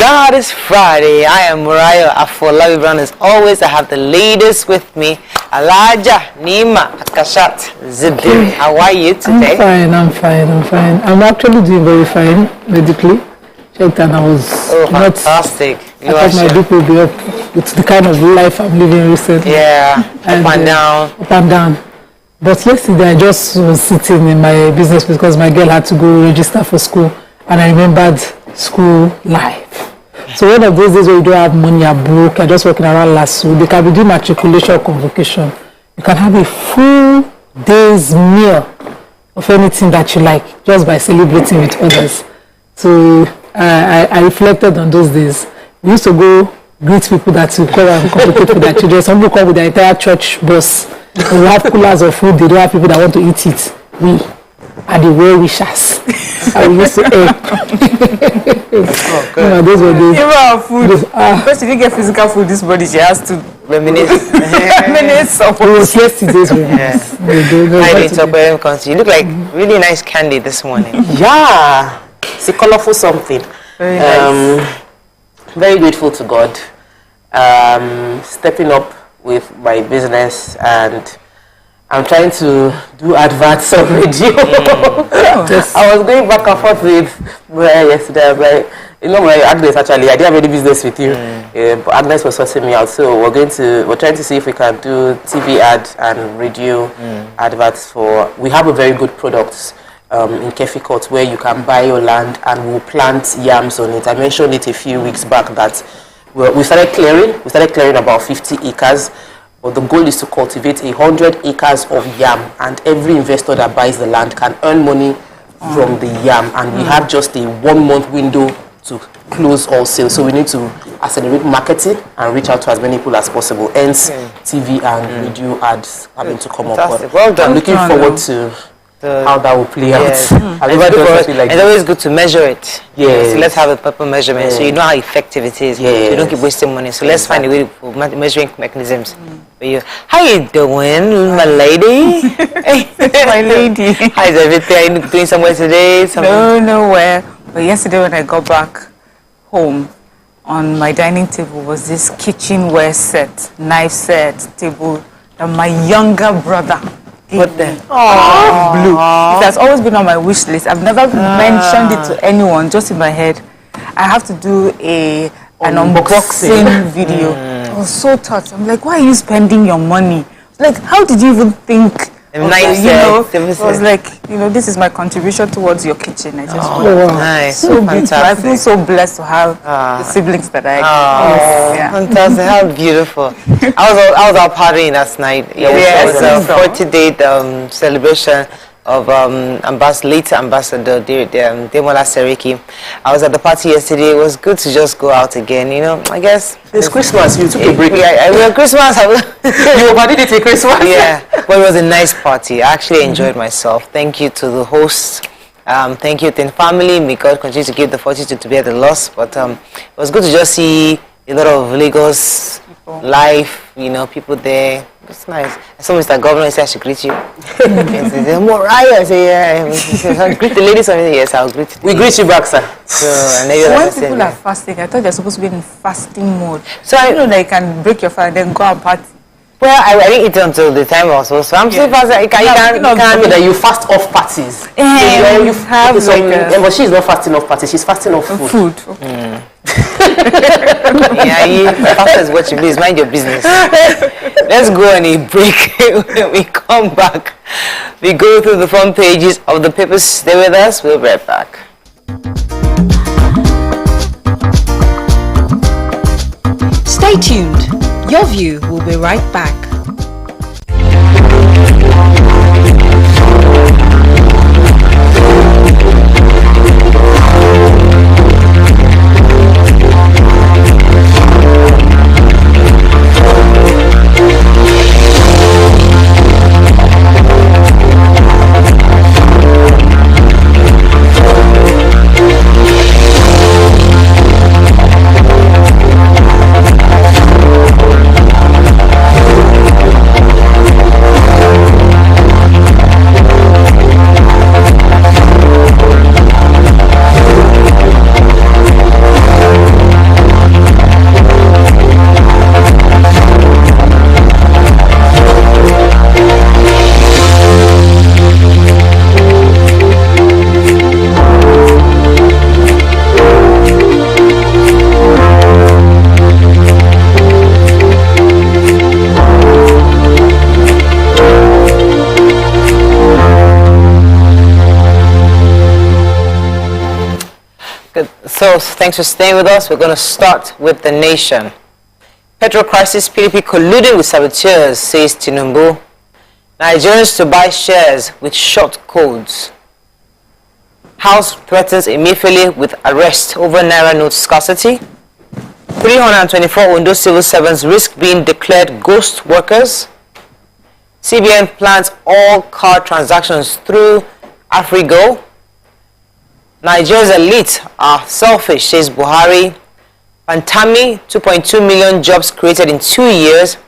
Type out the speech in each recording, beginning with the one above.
God, it's Friday. I am Mariah Afolabi Brown. As always, I have the ladies with me. Alaja, Nima, Akashat, Zidiri. How are you today? I'm fine. I'm actually doing very fine medically. Checked and I was fantastic. I thought my book will be up with the kind of life I'm living recently. Yeah, up and down. But yesterday I just was sitting in my business because my girl had to go register for school and I remembered school life. So one of those days where you don't have money, you're broke, you're just walking around last week, they can be doing matriculation or convocation. You can have a full day's meal of anything that you like just by celebrating with others. So I reflected on those days. We used to go greet people that will come and complicate with their children. Some people come with their entire church bus. And we have coolers of food. They don't have people that want to eat it. We are the well-wishers. And we used to those were days. Even our food. Because if you get physical food, this body, she has to reminisce. It was yesterday's reminisce. You look like really nice candy this morning. Yeah. It's a colorful something. Very nice. Very grateful to God. Stepping up with my business, and I'm trying to do adverts on radio. I was going back and forth with yesterday. I was like, Agnes, actually, I didn't have any business with you. But Agnes was sorting me out. So we're trying to see if we can do TV ads and radio adverts we have a very good product in Kefi Court where you can buy your land and we'll plant yams on it. I mentioned it a few weeks back that we started clearing about 50 acres, but the goal is to cultivate 100 acres of yam, and every investor that buys the land can earn money from the yam, and we have just a 1 month window to close all sales. So we need to accelerate marketing and reach out to as many people as possible. Hence, TV and radio ads having to come up. Well done. I'm looking forward to how that will play out. It's always good to measure it. Yes. So let's have a proper measurement so you know how effective it is. Yes. So you don't keep wasting money. So let's find a way for measuring mechanisms. For you. How you doing, my lady? My lady. How is everything? Are you doing somewhere today? No, nowhere. But yesterday when I got back home, on my dining table was this kitchenware set, knife set, table that my younger brother. What then? Blue. It has always been on my wish list. I've never mentioned it to anyone, just in my head. I have to do an unboxing video. I was so touched. I'm like, why are you spending your money? Like, how did you even think? I was like, this is my contribution towards your kitchen. I just nice. So beautiful. I feel so blessed to have the siblings that I have. Fantastic. How beautiful. I was out partying last night. It was a 40-day celebration of late ambassador Demola Seriki. I was at the party yesterday. It was good to just go out again. I guess it's Christmas. You took a break. Christmas. You party did Christmas. Yeah, but it was a nice party. I actually enjoyed myself. Thank you to the hosts. Thank you to the family. May God continue to give the fortitude to bear the loss. But it was good to just see a lot of Lagos life. People there. It's nice. So Mr. Governor said I should greet you. Mariah, I say, I'll greet the ladies. Yes, I'll greet you. We greet you back, sir. So when people are fasting, I thought they're supposed to be in fasting mode. So that you can break your fast and then go and party. Well, I didn't eat until the time I was supposed to. I'm still fasting. You you fast off parties. But she's not fasting off parties. She's fasting off food. Okay. Fast is what you please. Mind your business. Let's go on a break. When we come back, we go through the front pages of the papers. Stay with us. We'll be right back. Stay tuned. Your View will be right back. So thanks for staying with us. We're going to start with the nation. Petrol crisis, PDP colluding with saboteurs, says Tinubu. Nigerians to buy shares with short codes. House threatens Emefiele with arrest over Naira note scarcity. 324 Ondo civil servants risk being declared ghost workers. CBN plans all card transactions through Afrigo. Nigeria's elite are selfish, says Buhari. Pantami, 2.2 million jobs created in 2 years.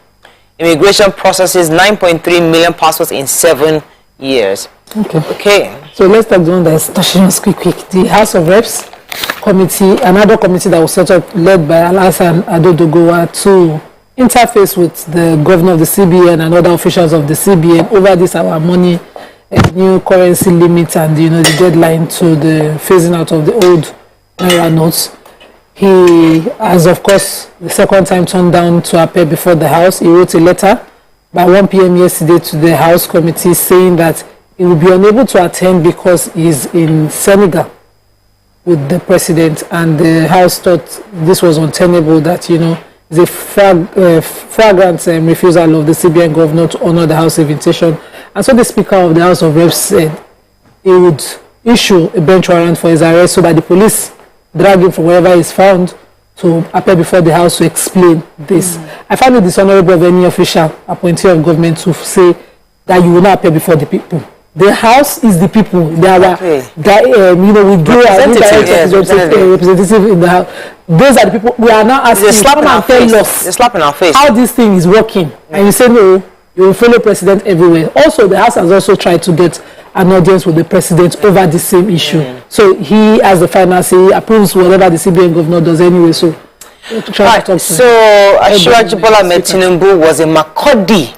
Immigration processes 9.3 million passports in 7 years. Okay. So let's talk the one that is touching us quick. The House of Reps committee, another committee that was set up, led by Alasan Adodogowa, to interface with the governor of the CBN and other officials of the CBN over this our money, new currency limit, and the deadline to the phasing out of the old Naira notes. He has, of course, the second time turned down to appear before the House. He wrote a letter by 1 p.m. yesterday to the House committee saying that he will be unable to attend because he's in Senegal with the president, and the House thought this was untenable, that, it's a flagrant refusal of the CBN governor to honor the House invitation. And so the Speaker of the House of Reps said he would issue a bench warrant for his arrest so that the police drag him from wherever he's found to appear before the House to explain this. I find it dishonorable of any official appointee of government to say that you will not appear before the people. The House is the people. They are, we do our representative in the House. Those are the people. We are now asking, come and tell us how this thing is working. And you say, no, you will follow president everywhere. Also, the House has also tried to get an audience with the president over the same issue. So he, as the final say, approves whatever the CBN governor does anyway. So, Asiwaju Bola Ahmed Tinubu was in Makurdi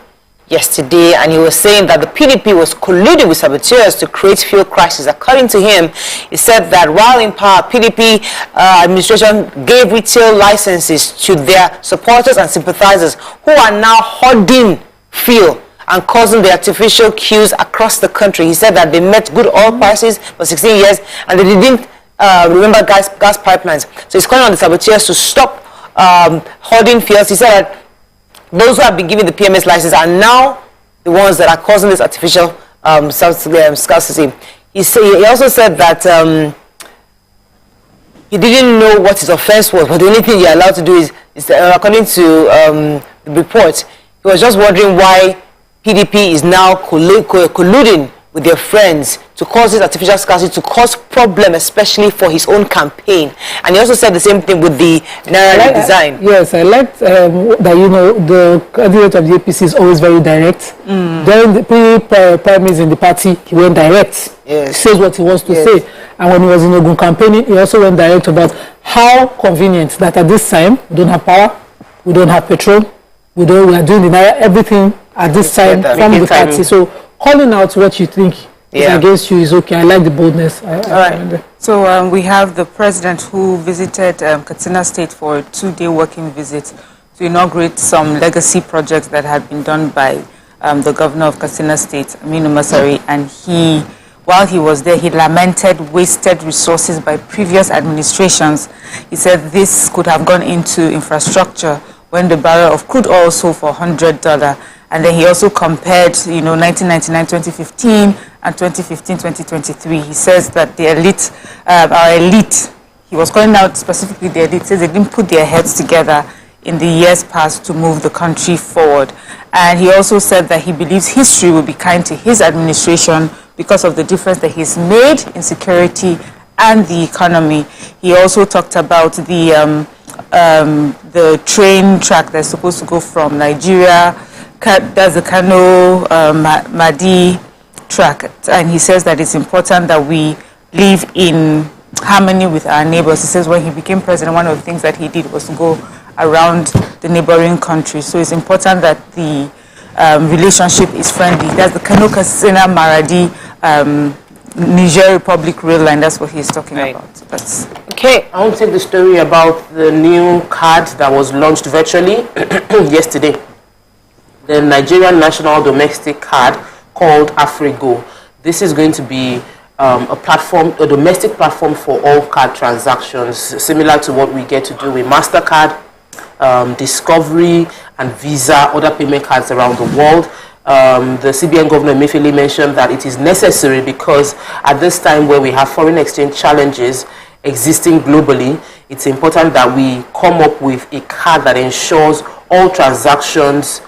yesterday, and he was saying that the PDP was colluding with saboteurs to create fuel crisis. According to him, he said that while in power, PDP administration gave retail licenses to their supporters and sympathizers who are now hoarding fuel and causing the artificial queues across the country. He said that they met good oil prices for 16 years and they didn't remember gas pipelines. So he's calling on the saboteurs to stop hoarding fuels. He said that those who have been given the PMS license are now the ones that are causing this artificial scarcity. He also said that he didn't know what his offense was, but the only thing you're allowed to do is according to the report, he was just wondering why PDP is now colluding with their friends to cause this artificial scarcity, to cause problem, especially for his own campaign. And he also said the same thing with the Naira design. Yes, I liked that, the candidate of the APC is always very direct. During the primaries in the party, he went direct. He says what he wants to say. And when he was in Ogun campaigning, he also went direct about how convenient that at this time, we don't have power, we don't have petrol, we are doing the Naira, everything at this time from the party. So calling out what you think is against you is okay. I like the boldness. All right. So we have the president who visited Katsina State for a 2-day working visit to inaugurate some legacy projects that had been done by the governor of Katsina State, Aminu Masari, and while he was there, he lamented wasted resources by previous administrations. He said this could have gone into infrastructure when the barrel of crude oil sold for $100. And then he also compared, 1999, 2015, and 2015, 2023. He says that the elite, our elite, he was calling out specifically the elite, says they didn't put their heads together in the years past to move the country forward. And he also said that he believes history will be kind to his administration because of the difference that he's made in security and the economy. He also talked about the train track that's supposed to go from Nigeria. That's the Kano Madi track, and he says that it's important that we live in harmony with our neighbors. He says when he became president, one of the things that he did was to go around the neighboring countries. So it's important that the relationship is friendly. That's the Kano Katsina Maradi Niger Republic rail line. That's what he's talking about. That's okay. I want to take the story about the new card that was launched virtually yesterday. The Nigerian National Domestic Card called Afrigo. This is going to be a platform, a domestic platform for all card transactions, similar to what we get to do with MasterCard, Discovery, and Visa, other payment cards around the world. The CBN Governor Emefiele mentioned that it is necessary because at this time where we have foreign exchange challenges existing globally, it's important that we come up with a card that ensures all transactions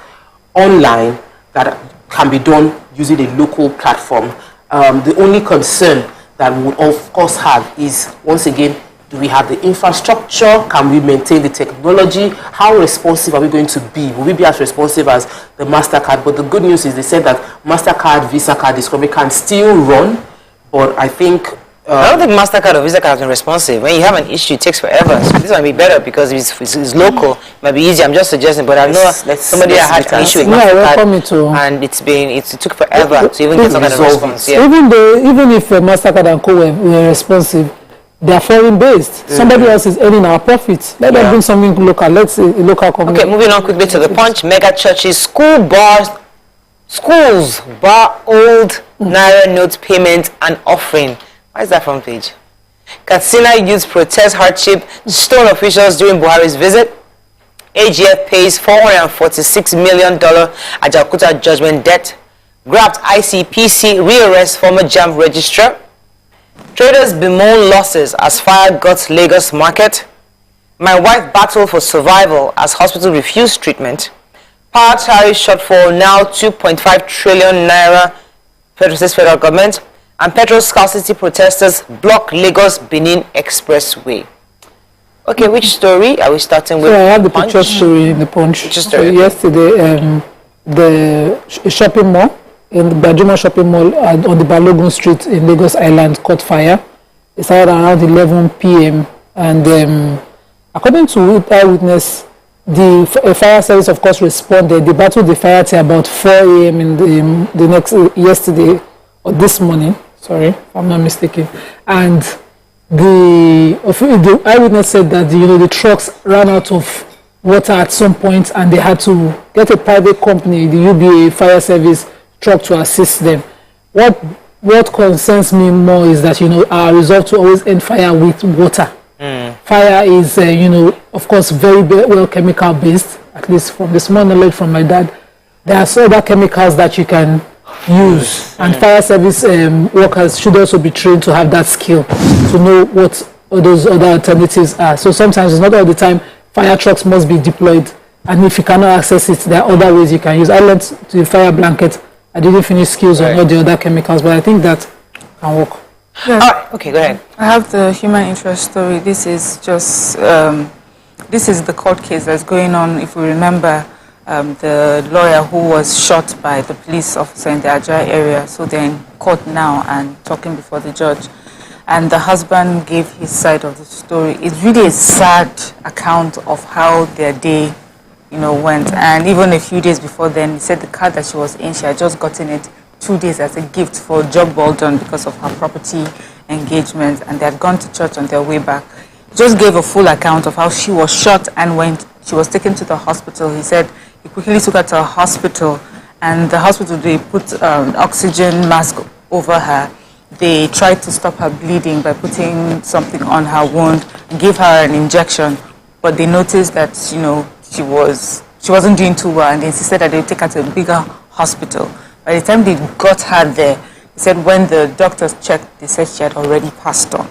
online that can be done using a local platform. The only concern that we would of course have is, once again, do we have the infrastructure? Can we maintain the technology? How responsive are we going to be? Will we be as responsive as the MasterCard? But the good news is they said that MasterCard, Visa card, Discovery can still run. But I think... I don't think MasterCard or Visa card has been responsive. When you have an issue, it takes forever. So this might be better because it's local. It might be easy. I'm just suggesting, but I know somebody had an issue with MasterCard and it took forever to even get some kind of response. Yeah. Even if MasterCard and Co were responsive, they are foreign based. Somebody else is earning our profits. Let them bring something local. Let's say a local company. Okay, moving on quickly to the Punch. Mega churches, schools bar old Naira note payment and offering. Why is that front page? Katsina youth protest hardship. Stone officials during Buhari's visit. AGF pays $446 million Ajaokuta judgment debt. Grabbed ICPC rearrest former JAMB registrar. Traders bemoan losses as fire guts Lagos market. My wife battled for survival as hospital refused treatment. Power tariff shortfall now 2.5 trillion naira. Federal government. And petrol scarcity protesters block Lagos Benin Expressway. Okay, which story are we starting with? So I have the picture story in the Punch. Picture story. So yesterday, the shopping mall, in the Bajuma shopping mall on the Balogun Street in Lagos Island caught fire. It started around 11 p.m. And according to eyewitness, the fire service, of course, responded. They battled the fire till about 4 a.m. in yesterday or this morning. Sorry, if I'm not mistaken. And the eyewitness said that the trucks ran out of water at some point, and they had to get a private company, the UBA fire service truck, to assist them. What concerns me more is that our resolve to always end fire with water. Fire is of course very well chemical based. At least from the small knowledge from my dad, there are other chemicals that you can use, and fire service workers should also be trained to have that skill to know what those other alternatives are. So sometimes, it's not all the time, fire trucks must be deployed, and if you cannot access it, there are other ways you can use. I learned to fire blanket. I didn't finish skills on all the other chemicals, but I think that can work. Yes. Okay, go ahead. I have the human interest story. This is just this is the court case that's going on. If we remember, the lawyer who was shot by the police officer in the Ajay area, so they're in court now and talking before the judge. And the husband gave his side of the story. It's really a sad account of how their day, went. And even a few days before then, he said the car that she was in, she had just gotten it 2 days as a gift for a job well done because of her property engagement, and they had gone to church on their way back. He just gave a full account of how she was shot, and when she was taken to the hospital, he said he quickly took her to a hospital, and the hospital, they put an oxygen mask over her. They tried to stop her bleeding by putting something on her wound, give her an injection, but they noticed that she wasn't doing too well, and they insisted that they would take her to a bigger hospital. By the time they got her there, they said when the doctors checked, they said she had already passed on.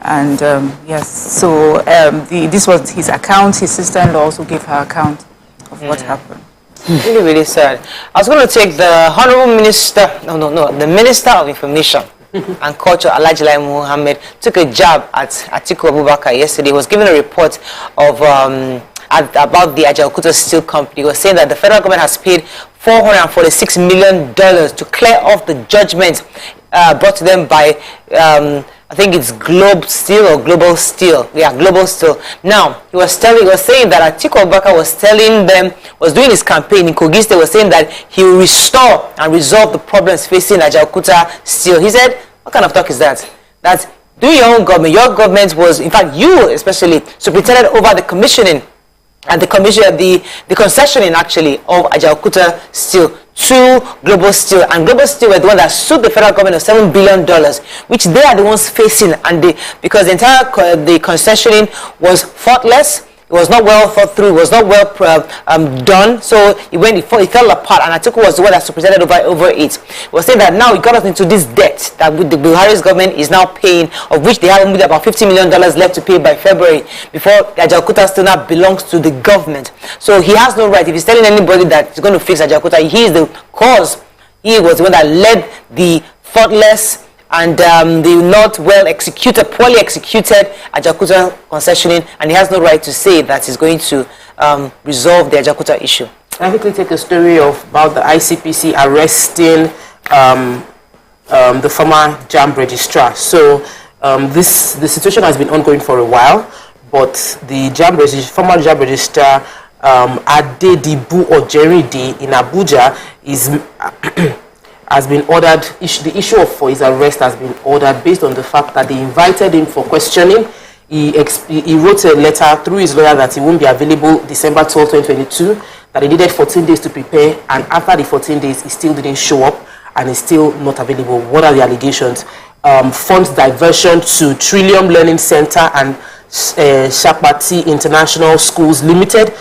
And yes, so this was his account. His sister-in-law also gave her account of what happened. Really, really sad. I was going to take the Honorable Minister, the Minister of Information and Culture, Alhaji Lai Mohammed, took a jab at Atiku Abubakar yesterday. He was given a report of about the Ajaokuta Steel Company. He was saying that the federal government has paid $446 million to clear off the judgment brought to them by, I think it's Global Steel or Global Steel. Yeah, Global Steel. Now, he was saying that Atiku Abubakar was doing his campaign in Kogi State, was saying that he will restore and resolve the problems facing Ajaokuta Steel. He said, what kind of talk is that? That's do your own government. Your government was, in fact, you especially, superintended over the commissioning and the concessioning actually of Ajaokuta Steel to Global Steel, and Global Steel were the one that sued the federal government of $7 billion, which they are the ones facing, and because the entire the concessioning was faultless. It was not well thought through. It was not well done. So it fell apart. And Atiku was the one that presided over it. It was saying that now it got us into this debt that the Buhari's government is now paying, of which they have only about $50 million left to pay by February, before Ajaokuta still now belongs to the government. So he has no right. If he's telling anybody that he's going to fix Ajaokuta, he is the cause. He was the one that led the faultless and the not well executed, poorly executed Ajaokuta concessioning, and he has no right to say that he's going to resolve the Ajaokuta issue. I quickly take a story about the ICPC arresting the former JAMB registrar. So the situation has been ongoing for a while, but the former JAMB registrar Adedibu Ojeride in Abuja has been ordered. The issue for his arrest has been ordered based on the fact that they invited him for questioning. He wrote a letter through his lawyer that he won't be available December 12, 2022, that he needed 14 days to prepare, and after the 14 days, he still didn't show up and is still not available. What are the allegations? Funds diversion to Trillium Learning Center and Shakpati International Schools Limited,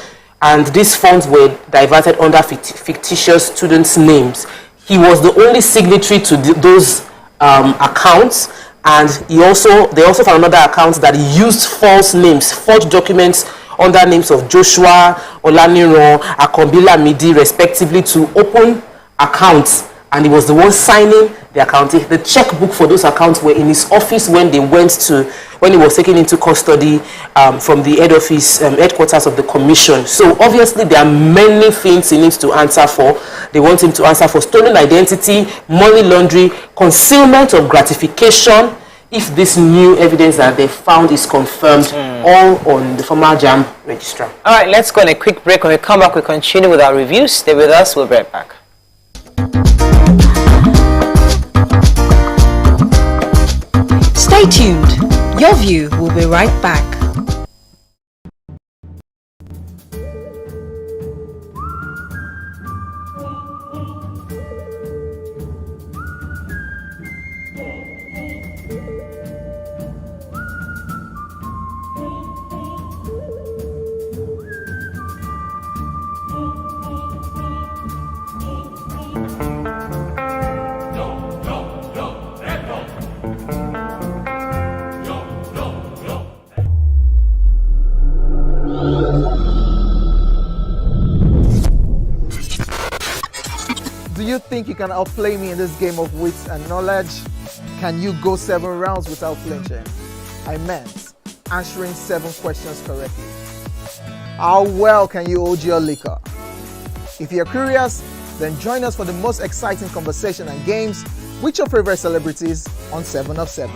and these funds were diverted under fictitious students' names. He was the only signatory to those accounts, and they also found another account that he used false names, forged documents under names of Joshua, Olaniro, Akombila Midi, respectively, to open accounts, and he was the one signing the account. The checkbook for those accounts were in his office when he was taken into custody from the head office, headquarters of the commission. So obviously there are many things he needs to answer for. They want him to answer for stolen identity, money laundering, concealment of gratification, if this new evidence that they found is confirmed, all on the former JAMB registrar. All right, let's go on a quick break. When we come back, we continue with our reviews. Stay with us. We'll be right back. Stay tuned. Your View will be right back. Do you think you can outplay me in this game of wits and knowledge? Can you go 7 rounds without flinching? I meant answering 7 questions correctly. How well can you hold your liquor? If you're curious, then join us for the most exciting conversation and games with your favorite celebrities on 7 of 7.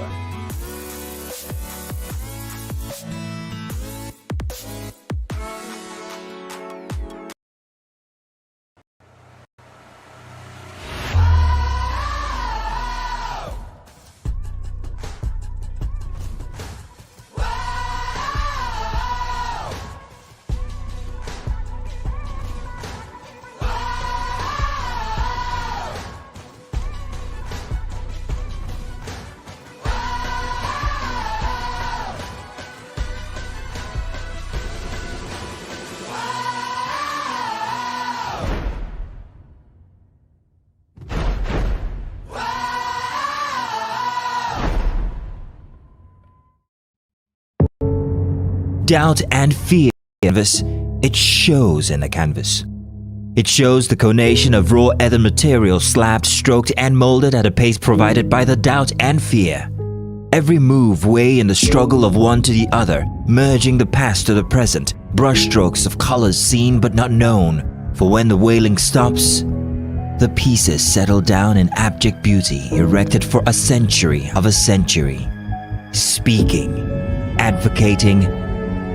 Doubt and fear canvas, it shows in the canvas. It shows the conation of raw ether material slabbed, stroked and molded at a pace provided by the doubt and fear. Every move way in the struggle of one to the other, merging the past to the present, brushstrokes of colors seen but not known. For when the wailing stops, the pieces settle down in abject beauty erected for a century of a century. Speaking, advocating,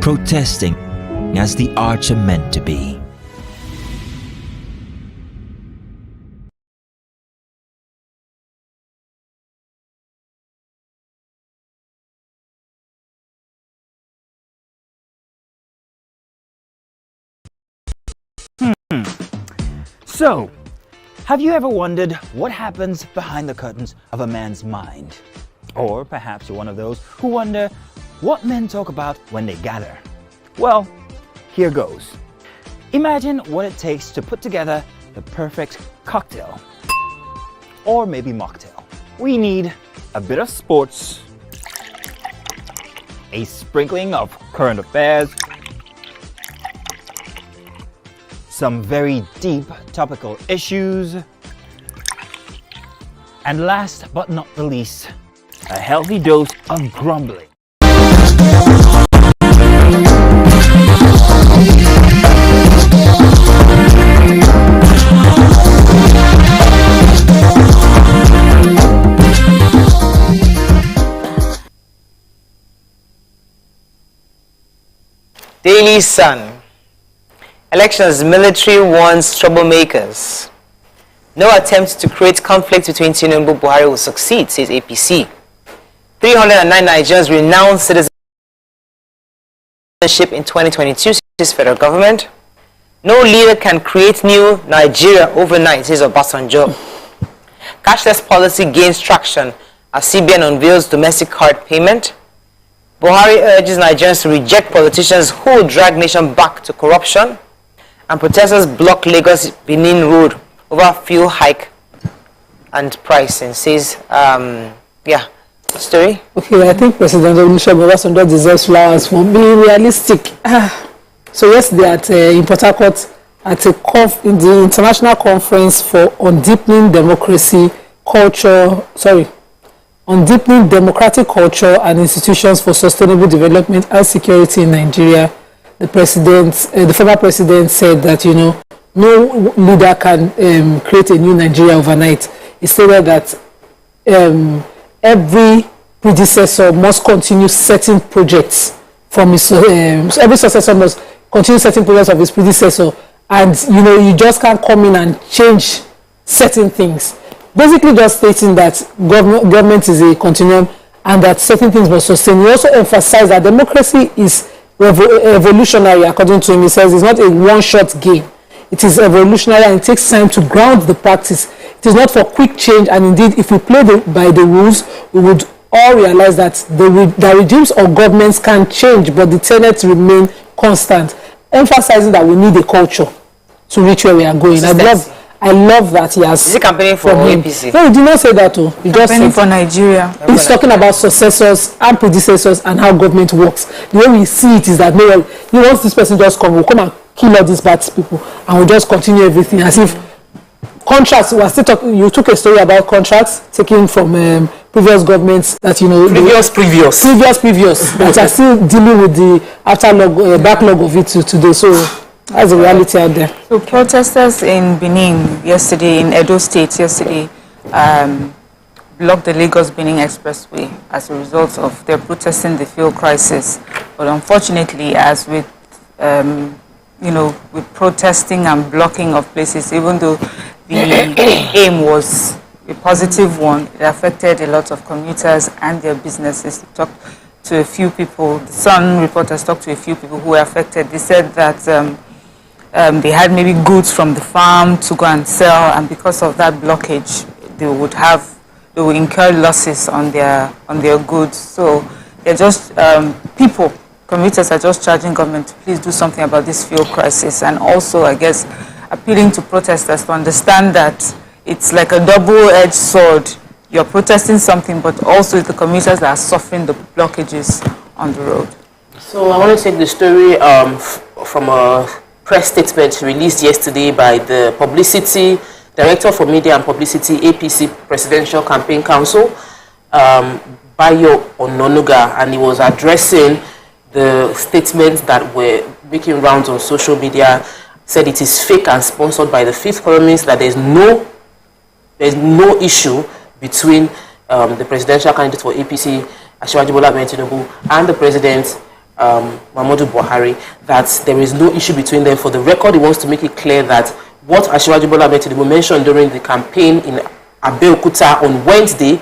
protesting as the arts are meant to be. So, Have you ever wondered what happens behind the curtains of a man's mind? Or perhaps you're one of those who wonder what men talk about when they gather. Well, here goes. Imagine what it takes to put together the perfect cocktail. Or maybe mocktail. We need a bit of sports, a sprinkling of current affairs, some very deep topical issues, and last but not the least, a healthy dose of grumbling. Daily Sun. Elections, military warns troublemakers. No attempt to create conflict between Tinubu and Buhari will succeed, says APC. 309 Nigerians renounce citizenship in 2022, says federal government. No leader can create new Nigeria overnight, says Obasanjo. Cashless policy gains traction as CBN unveils domestic card payment. Buhari urges Nigerians to reject politicians who drag nation back to corruption. And protesters block Lagos Benin Road over fuel hike and pricing, says, story. Okay, I think President Olusegun Obasanjo deserves flowers for being realistic. So yesterday in Port Harcourt, at in the international conference on deepening democratic culture and institutions for sustainable development and security in Nigeria, the former president said that, no leader can create a new Nigeria overnight. He stated that every predecessor must continue certain projects from his, every successor must continue certain projects of his predecessor. And, you just can't come in and change certain things. Basically just stating that government is a continuum and that certain things must sustain. He also emphasized that democracy is evolutionary, according to him. He says it's not a one-shot game. It is evolutionary and it takes time to ground the practice. It is not for quick change, and indeed, if we play by the rules, we would all realize that the regimes or governments can change, but the tenets remain constant, emphasizing that we need a culture to reach where we are going. I love that he has. Is he campaigning for APC? No, he did not say that too. He just campaigning for Nigeria. He's talking about successors and predecessors and how government works. The way we see it is that once this person just come, we'll come and kill all these bad people, and we'll just continue everything as if contracts. We are still talking. You took a story about contracts taken from previous governments that previous that are still dealing with the backlog of it today. So that's the reality out there. So protesters in Benin in Edo State blocked the Lagos-Benin Expressway as a result of their protesting the fuel crisis. But unfortunately, as with with protesting and blocking of places, even though the aim was a positive one, it affected a lot of commuters and their businesses. We talked to a few people. The Sun reporters talked to a few people who were affected. They said that they had maybe goods from the farm to go and sell, and because of that blockage, they would incur losses on their goods. So they're just commuters are just charging government to please do something about this fuel crisis, and also, I guess, appealing to protesters to understand that it's like a double-edged sword. You're protesting something, but also the commuters that are suffering the blockages on the road. So I want to take the story from a press statement released yesterday by the Publicity Director for Media and Publicity, APC Presidential Campaign Council, Bayo Ononuga, and he was addressing the statements that were making rounds on social media. Said it is fake and sponsored by the fifth columnist, that there's no issue between the presidential candidate for APC, Asiwaju Bola Ahmed Tinubu, and the president, Muhammadu Buhari, that there is no issue between them. For the record, he wants to make it clear that what Asiwaju Bola Ahmed Tinubu mentioned during the campaign in Abeokuta on Wednesday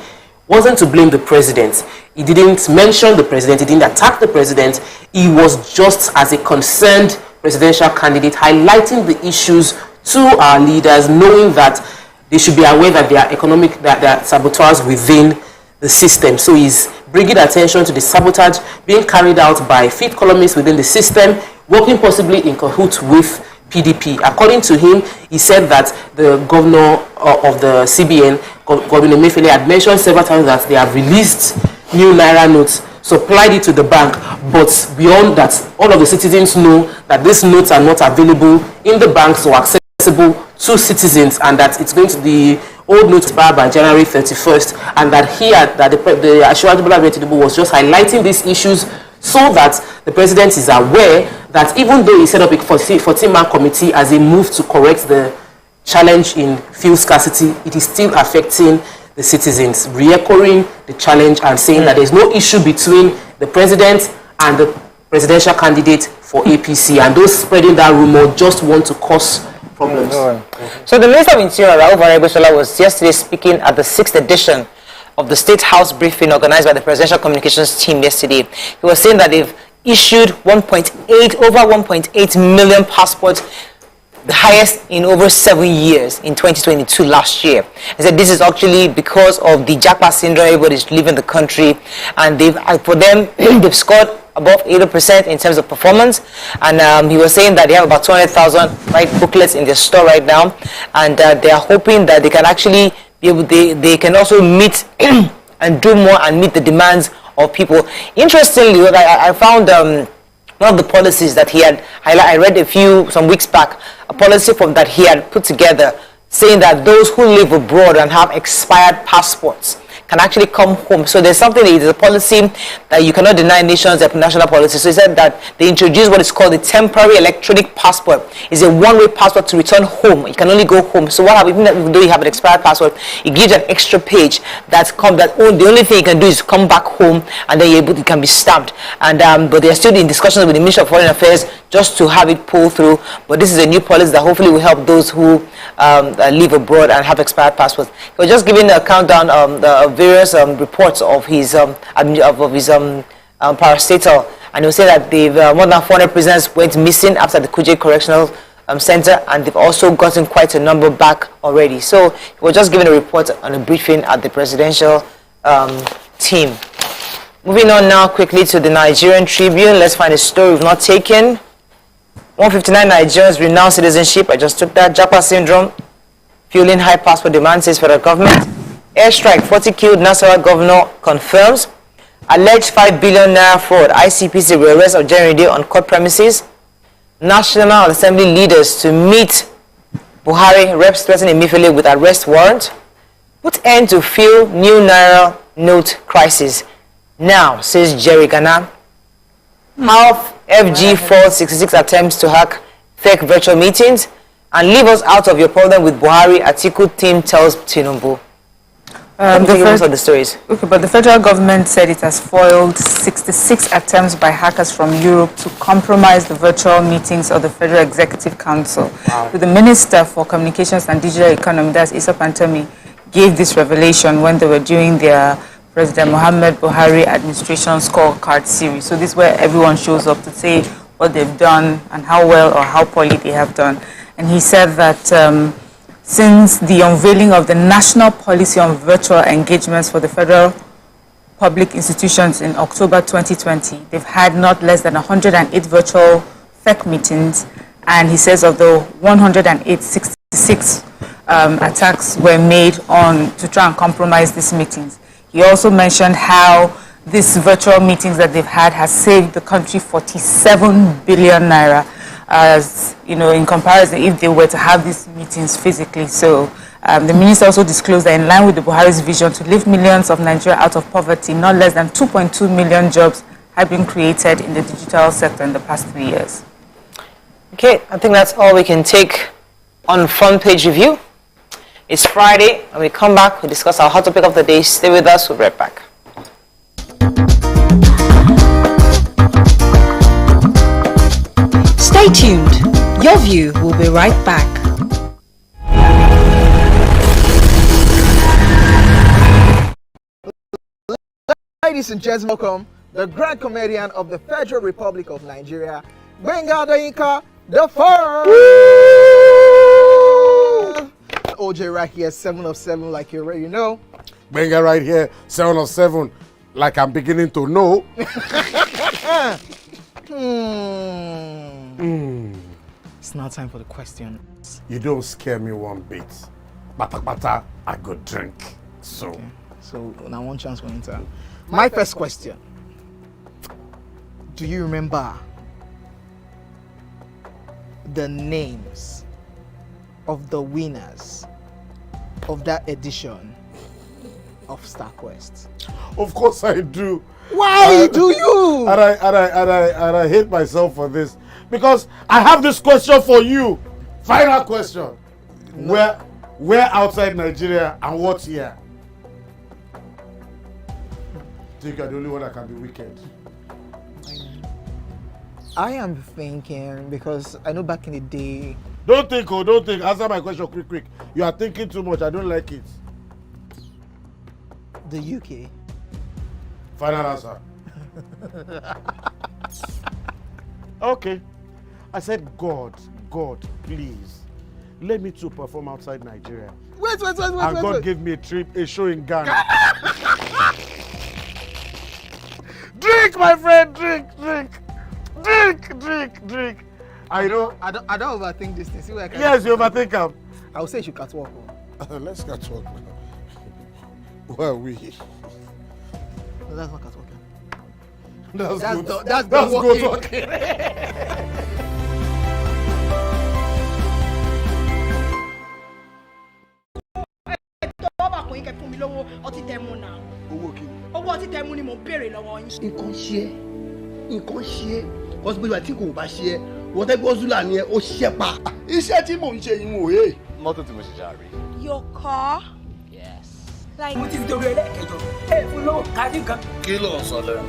wasn't to blame the president. He didn't mention the president, he didn't attack the president. He was just, as a concerned presidential candidate, highlighting the issues to our leaders, knowing that they should be aware that there are saboteurs within the system. So he's bringing attention to the sabotage being carried out by fifth columnists within the system, working possibly in cahoots with PDP. According to him, he said that the governor of the CBN, Governor Emefiele, had mentioned several times that they have released new Naira notes, supplied it to the bank, but beyond that, all of the citizens know that these notes are not available in the banks or accessible to citizens, and that it's going to be old notes by January 31st, and that the Asiwaju Bola Ahmed Tinubu was just highlighting these issues so that the president is aware that even though he set up a 14-man committee as a move to correct the challenge in fuel scarcity, it is still affecting the citizens, re-echoing the challenge and saying that there's no issue between the president and the presidential candidate for APC, and those spreading that rumor just want to cause problems. So the Minister of Interior, Rauf Aregbesola, was yesterday speaking at the 6th edition of the State House briefing organized by the Presidential Communications team yesterday. He was saying that they've issued over 1.8 million passports, the highest in over 7 years in 2022 last year. He said this is actually because of the Japa syndrome. Everybody's leaving the country, and for them they've scored above 80% in terms of performance. And he was saying that they have about 200,000 booklets in their store right now, and they are hoping that they can actually be able, they can also meet and do more and meet the demands of people. Interestingly, I found one of the policies that he had highlighted. I read some weeks back, a policy that he had put together, saying that those who live abroad and have expired passports can actually come home. So there's a policy that you cannot deny nations their national policy. So he said that they introduced what is called the temporary electronic passport. It's a one-way passport to return home. You can only go home. So what happens, even though you have an expired passport, it gives you an extra page the only thing you can do is come back home, and then it can be stamped. And but they're still in discussions with the Ministry of Foreign Affairs just to have it pulled through. But this is a new policy that hopefully will help those who live abroad and have expired passports. He was just giving a countdown of various reports of his parastatal, and he was saying that they've more than 400 prisoners went missing after the Kuje Correctional Center, and they've also gotten quite a number back already. So he was just giving a report on a briefing at the presidential team. Moving on now quickly to the Nigerian Tribune. Let's find a story we've not taken. 159 Nigerians renounce citizenship. I just took that. Japa syndrome fueling high passport demand, says federal government. Airstrike, 40 killed, Nasarawa governor confirms. Alleged 5 billion naira fraud. ICPC will arrest of Jerry Day on court premises. National Assembly leaders to meet Buhari, reps threatening Emefiele with arrest warrant. Put end to fuel new Naira note crisis. Now, says Jerry Ghana. Half FG failed 66 attempts to hack fake virtual meetings, and leave us out of your problem with Buhari, Atiku team tells Tinubu. The stories. Okay, but the federal government said it has foiled 66 attempts by hackers from Europe to compromise the virtual meetings of the Federal Executive Council. Wow. So the Minister for Communications and Digital Economy, that's Issa Pantami, gave this revelation when they were doing their President Muhammad Buhari administration scorecard series. So this is where everyone shows up to say what they've done and how well or how poorly they have done. And he said that since the unveiling of the National Policy on Virtual Engagements for the federal public institutions in October 2020, they've had not less than 108 virtual fake meetings. And he says of the 108, 66 attacks were made to try and compromise these meetings. He also mentioned how these virtual meetings that they've had has saved the country 47 billion naira, as you know, in comparison if they were to have these meetings physically. So the minister also disclosed that in line with the Buhari's vision to lift millions of Nigeria out of poverty, not less than 2.2 million jobs have been created in the digital sector in the past 3 years. Okay, I think that's all we can take on front page review. It's Friday, and we come back, we discuss our hot topic of the day. Stay with us, we'll be right back. Stay tuned. Your View will be right back. Ladies and gentlemen, welcome the grand comedian of the Federal Republic of Nigeria, Benga Dainka the First. OJ right here, 7 of 7, like you already know. Benga right here, 7 of 7, like I'm beginning to know. It's now time for the question. You don't scare me one bit. Bata, I go drink. So. Okay. So now one chance for Inter. My first question. Do you remember the names of the winners of that edition of StarQuest? Of course I do. Why do you? And I hate myself for this. Because I have this question for you. Final question. No. Where outside Nigeria and what year? Think you're the only one that can be wicked. I am thinking, because I know back in the day. Don't think. Answer my question quick. You are thinking too much. I don't like it. The UK. Final answer. Okay. I said, God, please, let me to perform outside Nigeria. Wait. And God gave me a trip, a show in Ghana. Drink, my friend, drink. I don't overthink this thing. See where I can. Yes, you overthink them. I would say you should catwalk. Let's catwalk. Where are we? No, that's not catwalking. That's good talking. nǹkan ṣe because bí wàá tí kò bá ṣe wọ́n tẹ́ gbọ́ zula ni ẹ ó ṣiṣẹ́ pa iṣẹ́ tí mò ń ṣe yìí wò é. mọ́tò tí mo ṣe ṣàrí. Your car? Yes. Like. mo ti fi torí ẹlẹ́kẹjọ fún lọ́wọ́ kájí kan. kí ló ń sọ lẹ́nu.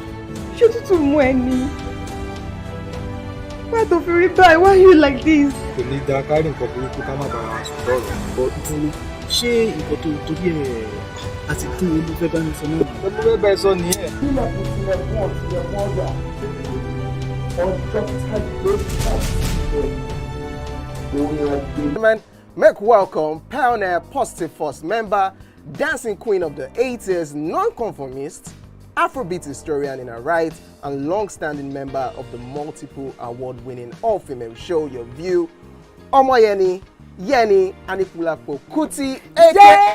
ṣé tútù mú ẹ ní? Why tó fi rí báyìí? Why are you like this? kò ní da kárí nǹkan burúkú ká má bàa sùn lọ́rọ̀ bọ́ nítorí ṣé nǹkan tó torí ẹ̀ àti kí olú fẹ́ bá mi sọ náà. olú fẹ́ bá ẹ sọ nìyẹn. nílẹ̀ kò tilẹ̀ fún ọ̀tí ọjà ọjọ́ tàbí Make welcome Pioneer Positive Force member, dancing queen of the 80s, non-conformist, Afrobeat historian in her right, and long-standing member of the multiple award-winning all-female show Your View, Omoyeni, Yeni, Anikulapo Kuti, aka...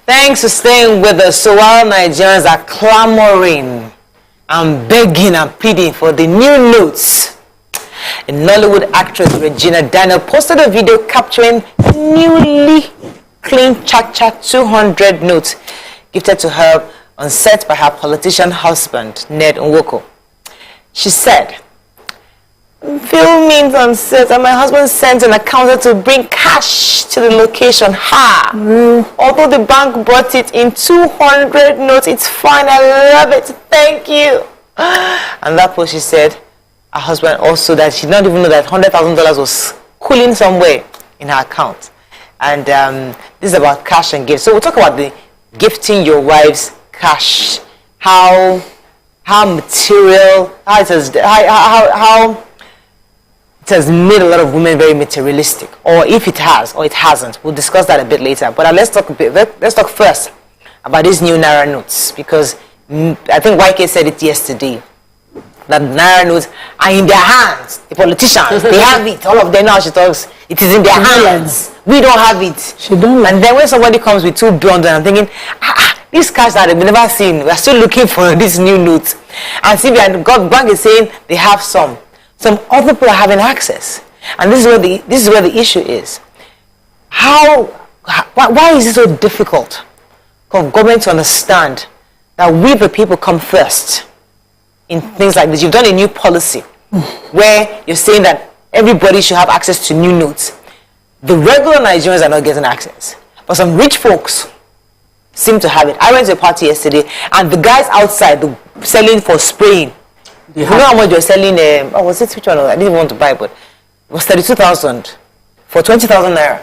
Thanks for staying with us. So while Nigerians are clamoring and begging and pleading for the new notes, a Nollywood actress Regina Daniel posted a video capturing a newly clean Cha-Cha 200 note gifted to her on set by her politician husband, Ned Nwoko. She said, filming on set, and my husband sent an accountant to bring cash to the location. Although the bank bought it in 200 notes, it's fine. I love it. Thank you. And that post, she said, her husband also, that she did not even know that $100,000 was cooling somewhere in her account. And this is about cash and gifts. So we'll talk about the gifting your wives cash, how material, how it has made a lot of women very materialistic, or if it has or it hasn't. We'll discuss that a bit later. But let's talk first about these new Naira notes, because I think YK said it yesterday that Naira notes are in their hands. The politicians, they have it. All of them now, she talks, it is in their hands. We don't have it. She don't. And then when somebody comes with 2 billion, I'm thinking, this cash that we've never seen, we're still looking for this new notes. And CBN bank is saying they have some. Some other people are having access, and this is where the issue is. Why is it so difficult for government to understand that we the people come first in things like this? You've done a new policy where you're saying that everybody should have access to new notes. The regular Nigerians are not getting access, but some rich folks seem to have it. I went to a party yesterday, and the guys outside selling for spraying. You know how much you're selling? Which one? I didn't want to buy, but was 32,000 for 20,000 naira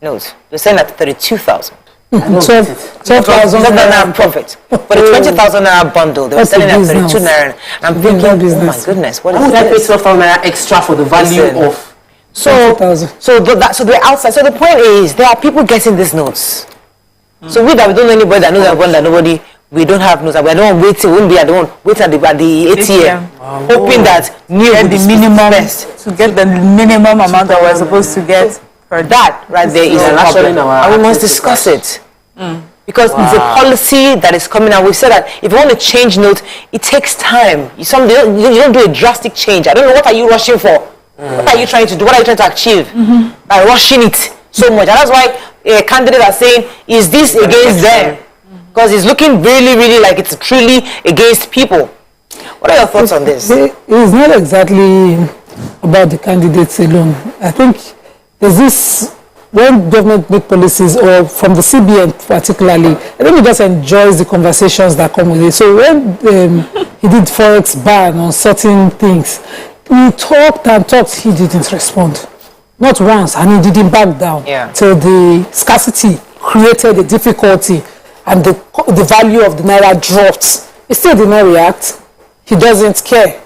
note. They're saying that 32,000. 12,000 naira profit. For the 20,000 naira bundle, they were selling at 32 naira. And I'm thinking, oh my goodness, what is Why would I pay this? 12,000 naira extra for the value of? So they're outside. So the point is, there are people getting these notes. So we don't know anybody that knows that one that nobody. We don't have notes. We don't wait. We won't be at the one wait at the ATM, hoping that new get the minimum best to get the minimum amount that we're supposed to get. For that right there is a problem, and we must discuss it. Because it's a policy that is coming out. We said that if you want to change note, it takes time. You don't do a drastic change. I don't know, what are you rushing for? What are you trying to do? What are you trying to achieve by rushing it so much? And that's why candidates are saying, is this against them? Because it's looking really, really like it's truly against people. What are your thoughts on this? It's not exactly about the candidates alone. I think there's this, when government make policies, or from the CBN particularly, I think he just enjoys the conversations that come with it. So when he did Forex ban on certain things, he talked and talked, he didn't respond. Not once, and he didn't back down. Till the scarcity created the difficulty and the value of the Naira dropped. He still did not react. He doesn't care.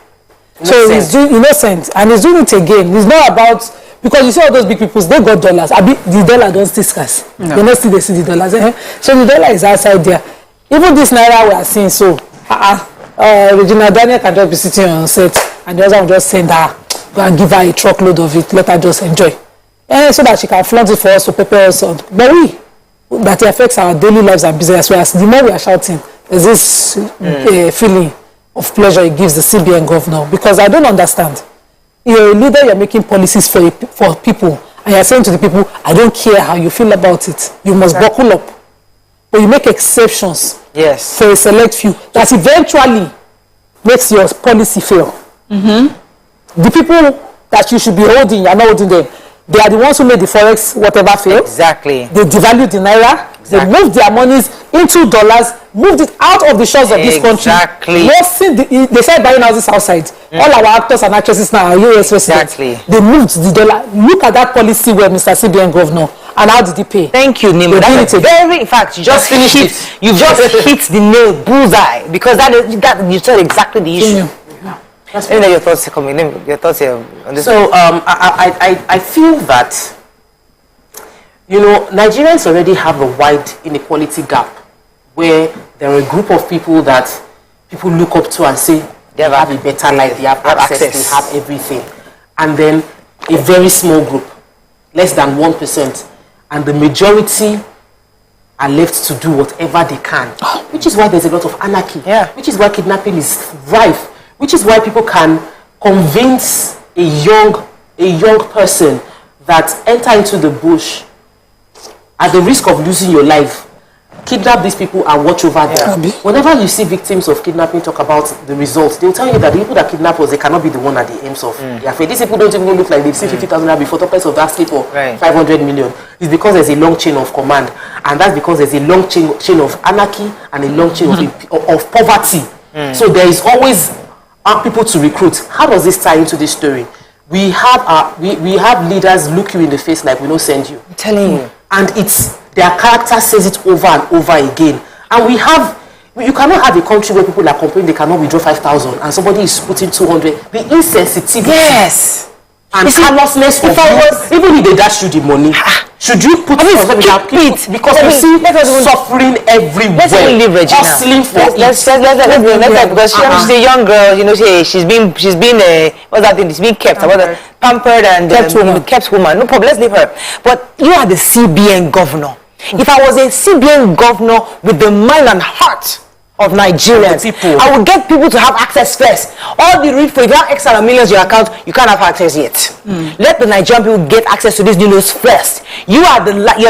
So he's doing innocent, and he's doing it again. It's not about, because you see all those big people, they got dollars. The dollar don't stay scarce. No. They don't still they see the dollars. So the dollar is outside there. Even this Naira we are seeing, so Regina Daniel can just be sitting on set, and the other one just send her, go and give her a truckload of it, let her just enjoy. So that she can flaunt it for us to prepare us on. But that affects our daily lives and business. Whereas the more we are shouting, there's this feeling of pleasure it gives the CBN governor. Because I don't understand. You're a leader, you're making policies for people, and you're saying to the people, I don't care how you feel about it. You must buckle up. But you make exceptions for a select few that eventually makes your policy fail. The people that you should be holding, you're not holding them. They are the ones who made the Forex whatever fail. Exactly. They devalued the Naira. Exactly. They moved their monies into dollars, moved it out of the shores of this country. Exactly. They started buying houses outside. All our actors and actresses now are US residents. Exactly. They moved the dollar. Look at that policy where Mr. CBN governor. And how did he pay? Thank you, Nemo. That's in fact, you just finished it. You just hit the nail bullseye, because that you said exactly the issue. Let me know your thoughts here on this. So I feel that, Nigerians already have a wide inequality gap, where there are a group of people that people look up to and say they have a better life, they have access, they have everything, and then a very small group, less than 1%, and the majority are left to do whatever they can, which is why there's a lot of anarchy, which is why kidnapping is rife, which is why people can convince a young person that enter into the bush at the risk of losing your life, kidnap these people and watch over them. Whenever you see victims of kidnapping talk about the results, they'll tell you that the people that kidnap us, they cannot be the one at the aims of. These people don't even look like they've seen 50,000 before, top of asking for 500 million. It's because there's a long chain of command, and that's because there's a long chain of anarchy and a long chain of poverty. So there is always people to recruit. How does this tie into this story? We have leaders look you in the face like we don't send you. I'm telling you. And it's their character says it over and over again. And you cannot have a country where people are complaining they cannot withdraw 5,000 and somebody is putting 200. The insensitivity. Yes. And carelessness of you, even if they dash you the money, should you put it? Because you see suffering everywhere. Let's even leave Regina. Hustling for let's because she's a young girl, she's been what's that thing? She's being kept, pampered and kept woman. No problem, let's leave her. But you are the CBN governor. If I was a CBN governor with the mind and heart of Nigerians, I would get people to have access first. All the rich, if you have extra millions in your account, you can't have access yet. Let the Nigerian people get access to these new news first. You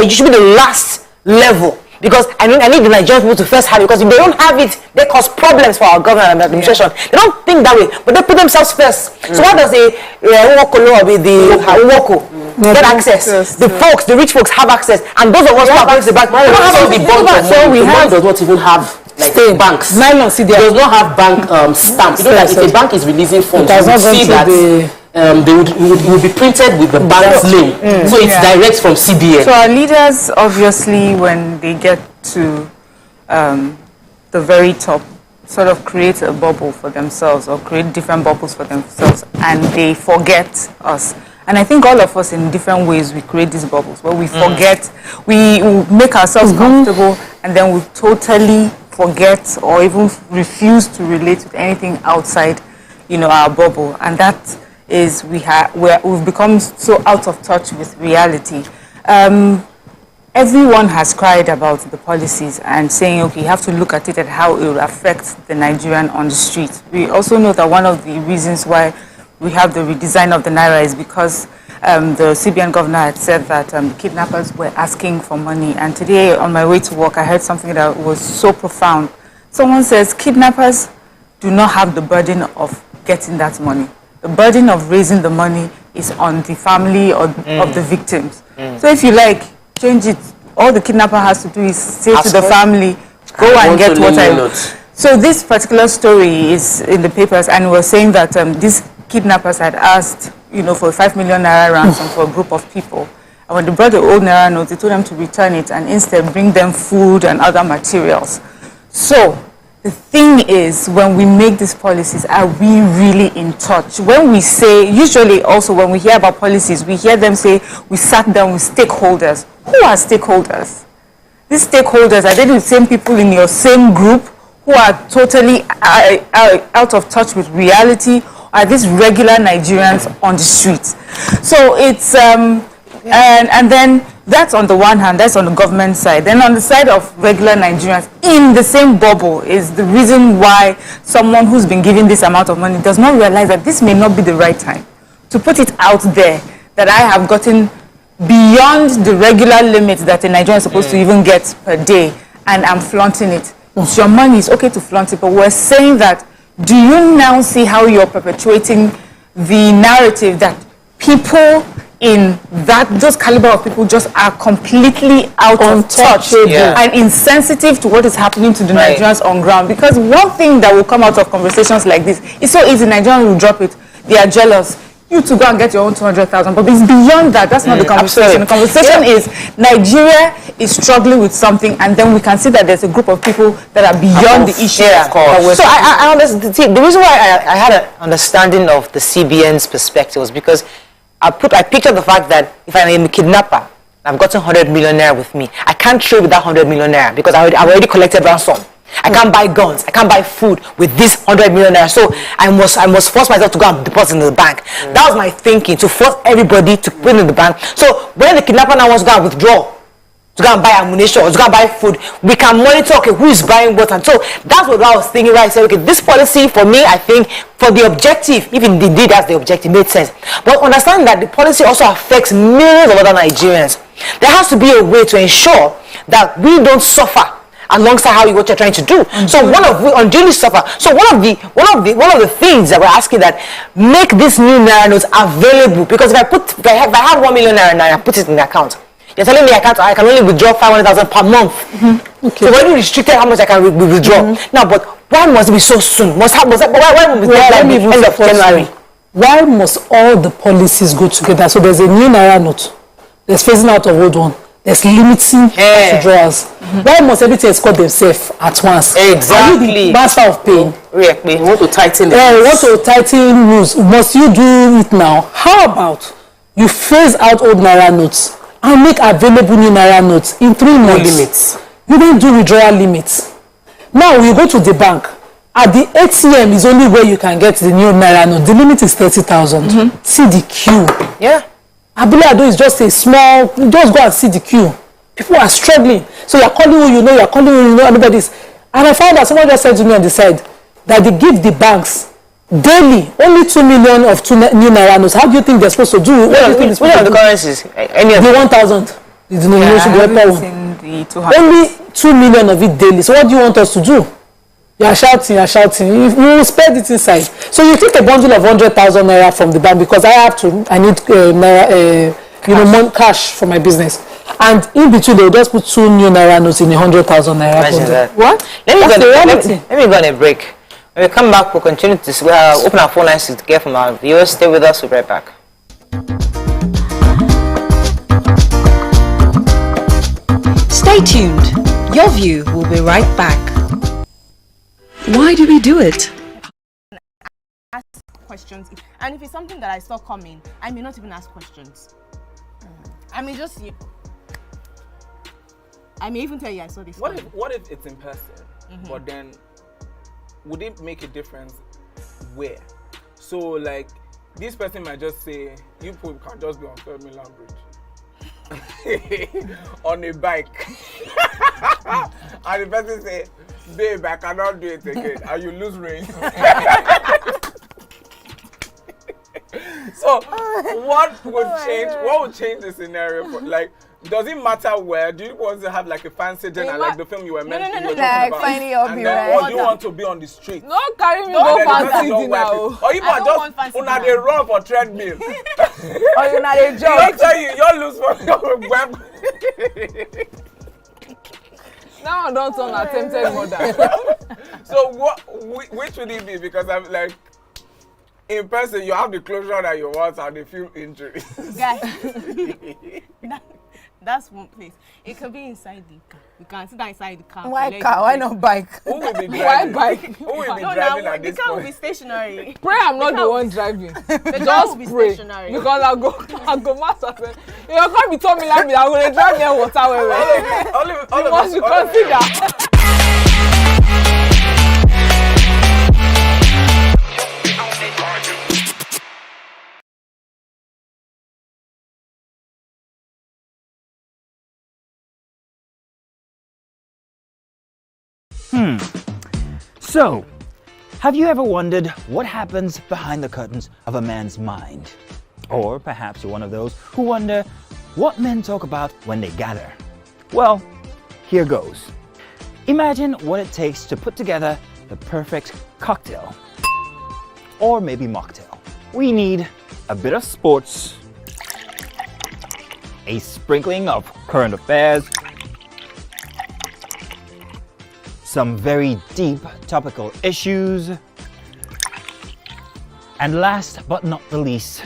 should be the last level, because I need the Nigerian people to first have it, because if they don't have it, they cause problems for our government and administration. They don't think that way, but they put themselves first. So what does the get access? The folks, the rich folks have access, and those of us who are going to the bank, we don't have the bank. So we does not even have banks. Nylon, see, does not have bank stamp. That if a bank is releasing funds, you see that it would be printed with the bank's name. So it's direct from CBN. So our leaders, obviously, when they get to the very top, sort of create a bubble for themselves or create different bubbles for themselves, and they forget us. And I think all of us in different ways, we create these bubbles where we forget, we make ourselves comfortable, and then we totally forget or even refuse to relate with anything outside, our bubble. And that is, we've become so out of touch with reality. Everyone has cried about the policies and saying, okay, you have to look at it and how it will affect the Nigerian on the street. We also know that one of the reasons why we have the redesign of the Naira is because the CBN governor had said that kidnappers were asking for money. And today, on my way to work, I heard something that was so profound. Someone says kidnappers do not have the burden of getting that money. The burden of raising the money is on the family of the victims. So if you like, change it. All the kidnapper has to do is say to the family, go and get what I want. So this particular story is in the papers, and we're saying that these kidnappers had asked, for 5 million Naira ransom for a group of people. And when they brought the old Naira notes, they told them to return it and instead bring them food and other materials. So the thing is, when we make these policies, are we really in touch? When we say, usually also when we hear about policies, we hear them say, we sat down with stakeholders. Who are stakeholders? These stakeholders, are they the same people in your same group who are totally out of touch with reality? Are these regular Nigerians on the streets? So it's, and then that's on the one hand, that's on the government side. Then on the side of regular Nigerians, in the same bubble, is the reason why someone who's been given this amount of money does not realize that this may not be the right time to put it out there, that I have gotten beyond the regular limits that a Nigerian is supposed to even get per day, and I'm flaunting it. It's your money, it's okay to flaunt it, but we're saying that, do you now see how you're perpetuating the narrative that people in those caliber of people just are completely out of touch and insensitive to what is happening to the Nigerians on ground? Because one thing that will come out of conversations like this is so easy. Nigerians will drop it. They are jealous. You to go and get your own 200,000, but it's beyond that. That's not the conversation. The conversation is Nigeria is struggling with something, and then we can see that there's a group of people that are beyond the issue. So I understand. See, the reason why I had an understanding of the CBN's perspective was because I pictured the fact that if I am a kidnapper, I've gotten 100 million Naira with me, I can't trade with that 100 million Naira because I've already collected ransom. I can't buy guns. I can't buy food with this 100 million Naira. So I must force myself to go and deposit in the bank. That was my thinking, to force everybody to put in the bank. So when the kidnapper now wants to go and withdraw, to go and buy ammunition or to go and buy food, we can monitor, okay, who is buying what. And so that's what I was thinking, right? I said, okay, this policy for me, I think, for the objective, if indeed that's the objective, made sense. But understand that the policy also affects millions of other Nigerians. There has to be a way to ensure that we don't suffer alongside what you're trying to do. So unduly suffer. So one of the things that we're asking, that make this new Naira notes available, because if I have 1 million Naira and I put it in the account, you're telling me I can only withdraw 500,000 per month. So when you restricted how much I can withdraw. Now, but why must it be so soon? Why must it be end of January? Why must all the policies go together? So there's a new Naira note, there's phasing out of old one, there's limiting withdrawals. Why must everything escort themselves at once? Exactly. Are you the master of pain? You want to tighten it. You want to tighten rules. Must you do it now? How about you phase out old Naira notes and make available new Naira notes in 3 months? No limits. You don't do withdrawal limits. Now you go to the bank. At the ATM is only where you can get the new Naira note. The limit is 30,000. See the queue. Yeah. Abilado is just a small, just go and see the queue. People are struggling. So you're calling who you know, everybody's. And I found that someone just said to me on the side that they give the banks daily only 2 million of new Naira notes. How do you think they're supposed to do? Which are the currencies? Any of the 1,000. The denomination, only 2 million of it daily. So what do you want us to do? You are shouting. You will spread it inside. So you take a bundle of 100,000 Naira from the bank, because I need Naira, cash for my business. And in between, they will just put 2 new Naira notes in 100,000 Naira bundle. What? Let me go on a break. When we come back, we'll continue to open our phone lines to get from our viewers. Stay with us. We'll be right back. Stay tuned. Your View will be right back. Why do we do it? Ask questions, and if it's something that I saw coming, I may not even ask questions. I may just I may even tell you I saw this. What if it's in person? But then would it make a difference where? So like this person might just say you can just be on 3rd Milan Bridge on a bike and the person say, babe, I cannot do it again, and you lose range. So what would change? What would change the scenario? Like, does it matter where? Do you want to have like a fancy dinner, like the film you were mentioning? No, like finding your or do you want to be on the street? No, carry me go fancy dinner. Or you might just una dey run for treadmill. Or you na dey jog. Don't tell you lose for your web. Now I don't turn attempted murder. So which would it be? Because I'm like, in person you have the closure that you want and the few injuries. Guys, that's one place. It could be inside the car. You can sit inside the car. Why car? Why not bike? Who will be driving? Why bike? Who will be driving at this point? The car will point? be stationary. Pray I'm not the one driving. Just pray. Stationary. Because I go master. You can't be telling me like me. I'm gonna drive near water. All you must consider. So, have you ever wondered what happens behind the curtains of a man's mind? Or perhaps you're one of those who wonder what men talk about when they gather. Well, here goes. Imagine what it takes to put together the perfect cocktail. Or maybe mocktail. We need a bit of sports, a sprinkling of current affairs, some very deep topical issues, and last but not the least,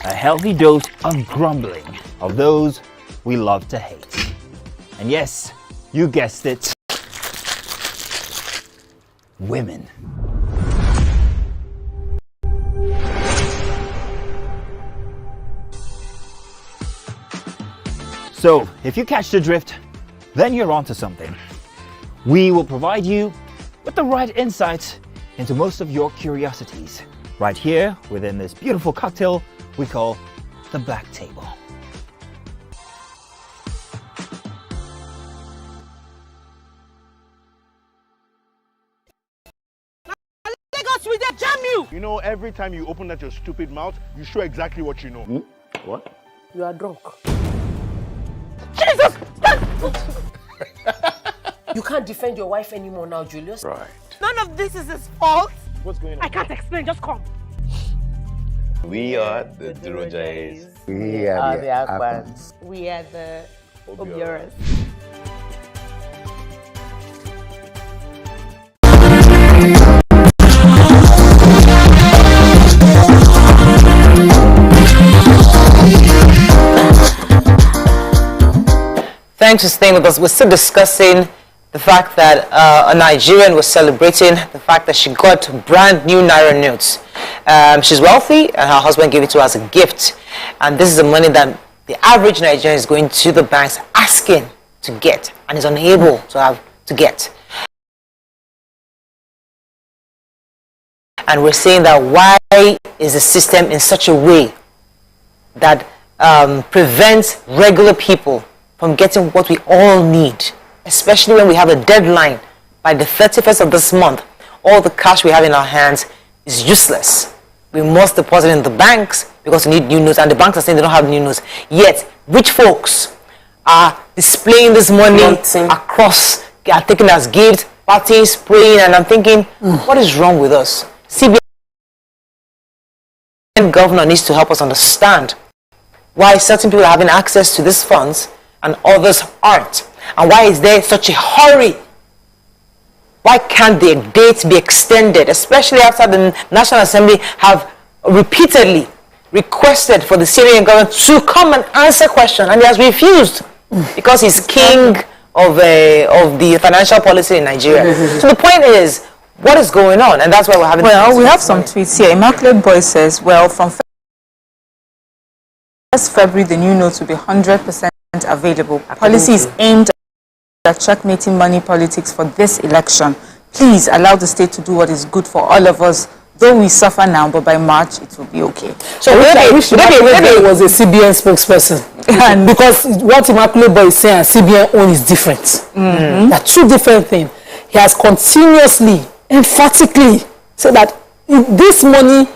a healthy dose of grumbling of those we love to hate. And yes, you guessed it, women. So, if you catch the drift, then you're onto something. We will provide you with the right insights into most of your curiosities right here within this beautiful cocktail we call the Black Table. You know, every time you open that your stupid mouth, you show exactly what you know. What? You are drunk. Jesus! You can't defend your wife anymore now, Julius. Right. None of this is his fault. What's going on? I can't explain. Just come. We are the Durojays. We are the Akbans. We are the Obioras. Thanks for staying with us. We're still discussing the fact that a Nigerian was celebrating the fact that she got brand new Naira notes. She's wealthy and her husband gave it to her as a gift. And this is the money that the average Nigerian is going to the banks asking to get and is unable to get. And we're saying that why is the system in such a way that prevents regular people from getting what we all need, especially when we have a deadline by the 31st of this month. All the cash we have in our hands is useless. We must deposit in the banks because we need new notes, and the banks are saying they don't have new notes. Yet, rich folks are displaying this money across, are taking it as gifts, parties, praying, and I'm thinking, what is wrong with us? CBN governor needs to help us understand why certain people are having access to these funds and others aren't. And why is there such a hurry Why can't the date be extended, especially after the National Assembly have repeatedly requested for the Syrian government to come and answer questions, and he has refused because he's king of the financial policy in Nigeria. So the point is, what is going on? And that's why we're having... Well, we have some tweets here. Immaculate Boy says, well, from 1st February, the new notes will be 100% available. Policy is aimed at checkmating money politics for this election. Please allow the state to do what is good for all of us. Though we suffer now, but by March it will be okay. So maybe it was a CBN spokesperson. And because what Immaculate Boy is saying and CBN own is different. They're two different things. He has continuously, emphatically said that this money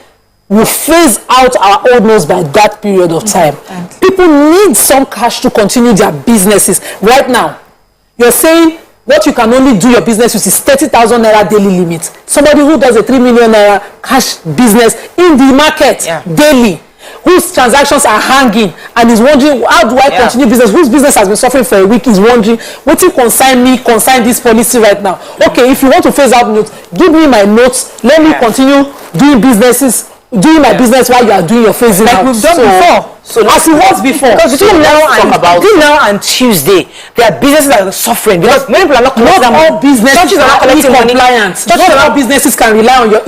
will phase out our old notes by that period of time. People need some cash to continue their businesses. Right now, you're saying what you can only do your business with is 30,000 naira daily limit. Somebody who does a 3 million naira cash business in the market daily, whose transactions are hanging and is wondering, how do I continue business? Whose business has been suffering for a week is wondering, what will consign this policy right now? Okay, if you want to phase out notes, give me my notes, let me continue doing businesses, doing my business while you are doing your phasing out. Like we've done before. So as it was before. Because between now and Tuesday, there are businesses that are suffering because many people are not collecting money. All businesses are not compliant. Not all businesses can rely on your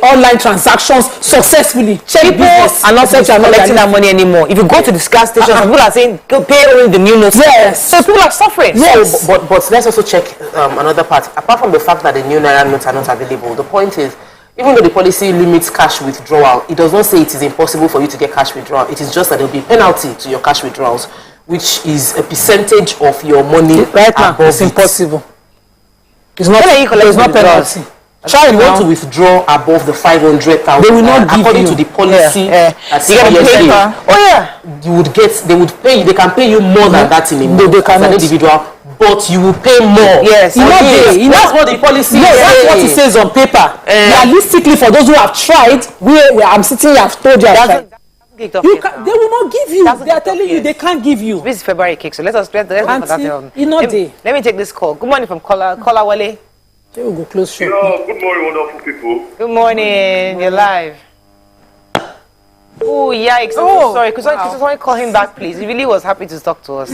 online transactions successfully. People are not collecting that money anymore. If you go to the gas station, people are saying, go pay only the new notes. Yes. So people are suffering. Yes. So, but let's also check another part. Apart from the fact that the new Naira notes are not available, the point is, even though the policy limits cash withdrawal, it does not say it is impossible for you to get cash withdrawal. It is just that there will be a penalty to your cash withdrawals, which is a percentage of your money. Right now, it's impossible. It's not penalty. Try you want to withdraw above the 500,000. They will not give according you. to the policy. You get paper. Oh yeah. You would get. They would pay. They can pay you more than that in a month as an individual. But you will pay more. Yes. That's what the policy says. That's what it says on paper. Realistically, for those who have tried, where I'm sitting here, I've told you I've tried. They will not give you. They are telling you they can't give you. This is February cake, so let's let me take this call. Good morning from Kola Wale. They will go close shop. Good morning, wonderful people. Good morning. You're live. Oh, yikes. Oh, sorry. Could someone call him back, please? He really was happy to talk to us.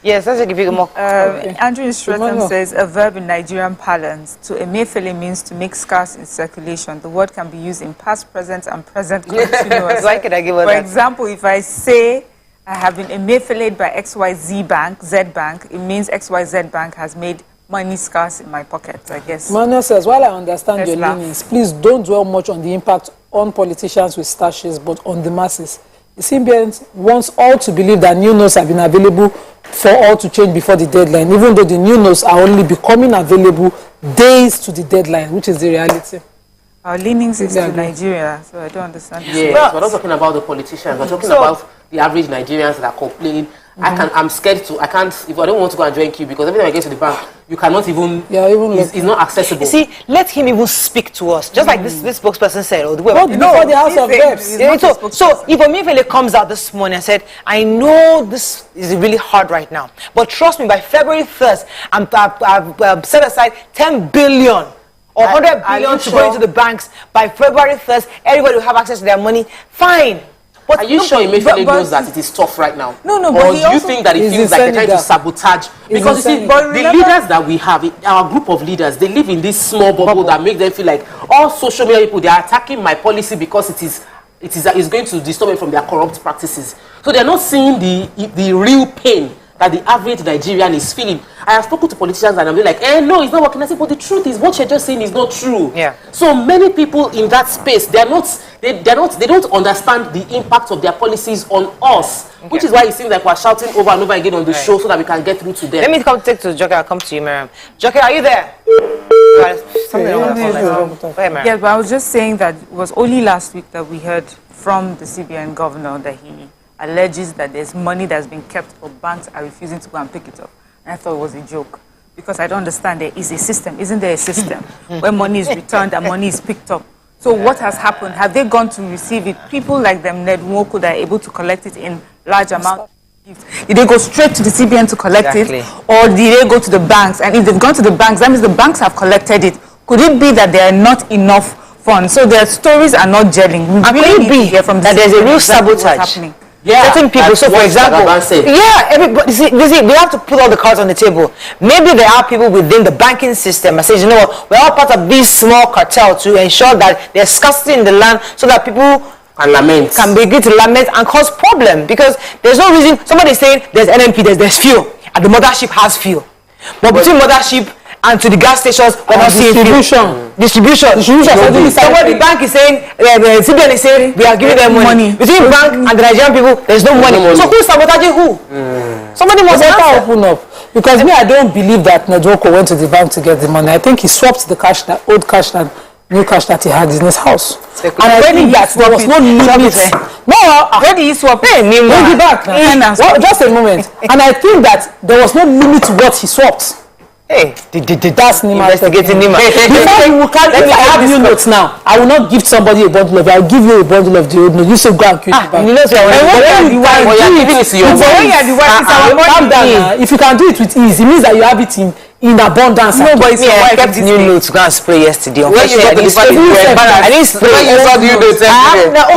Yes, let's give you more. Andrew Stratham says, a verb in Nigerian parlance, to emefiele means to make scarce in circulation. The word can be used in past, present, and present continuous. Why could I give her For example, if I say, I have been emefieled by XYZ Bank, Z Bank, it means XYZ Bank has made money scarce in my pocket, I guess. Manuel says, while I understand your leanings, please don't dwell much on the impact on politicians with stashes, but on the masses. The CBN wants all to believe that new notes have been available for all to change before the deadline, even though the new notes are only becoming available days to the deadline, which is the reality. Our leanings is to Nigeria, so I don't understand. Yes, we're not talking about the politicians, we're talking about the average Nigerians that are complaining. I'm scared to, if I don't want to go and join queue, because every time I get to the bank, you cannot even, it's not accessible. You see, let him even speak to us, just like this spokesperson said. Before the House of Reps. So if Omefele comes out this morning and said, I know this is really hard right now, but trust me, by February 1st, I've set aside 10 billion or 100 billion to go into the banks. By February 1st, everybody will have access to their money. Fine. But are you sure Emefiele knows that it is tough right now? No, or do you think that it feels like they're trying to sabotage? Because you see, the leaders that we have, our group of leaders, they live in this small bubble that makes them feel like all social media people, they are attacking my policy because it is going to disturb them from their corrupt practices. So they're not seeing the real pain that the average Nigerian is feeling. I have spoken to politicians and I'm like, no, it's not working. I say, but the truth is, what you're just saying is not true. Yeah. So many people in that space, they don't understand the impact of their policies on us, which is why it seems like we're shouting over and over again on the show so that we can get through to them. Let me take to Joker. I'll come to you, Miriam. Joker, are you there? Yeah, but I was just saying that it was only last week that we heard from the CBN governor that he alleges that there's money that's been kept, but banks are refusing to go and pick it up. And I thought it was a joke, because I don't understand. There is a system. Isn't there a system where money is returned and money is picked up? So what has happened? Have they gone to receive it? People like them, Ned Nwoko, that are able to collect it in large amounts. Did they go straight to the CBN to collect it, or did they go to the banks? And if they've gone to the banks, that means the banks have collected it. Could it be that there are not enough funds, so their stories are not gelling? And could it be that there's a real sabotage? Certain people, so for example, everybody, they have to put all the cards on the table. Maybe there are people within the banking system that says, you know what, we're all part of this small cartel to ensure that there's scarcity in the land so that people can begin to lament and cause problem, because there's no reason. Somebody is saying there's NMP, there's fuel, and the mothership has fuel, but between mothership and to the gas stations, we're not seeing distribution. So what the bank is saying, the CBN is saying, we are giving them money. Between bank and the Nigerian people, there's no money. So who's sabotaging who? Somebody must open up. Because me, I don't believe that Nedwoko went to the bank to get the money. I think he swapped the cash, that old cash and new cash that he had in his house. And I think that there was no limit. No, where did he swap it? Bring it back. Just a moment. And I think that there was no limit to what he swapped. Hey, that's Nima investigating Nima. Before you can, if I have new notes now, I will not give somebody a bundle of it. I'll give you a bundle of the old notes. You should go and queue the bank. You know, if you can do it with ease, it means that you have it in abundance. No, but I kept new notes to go and spray yesterday. I didn't spray. I have the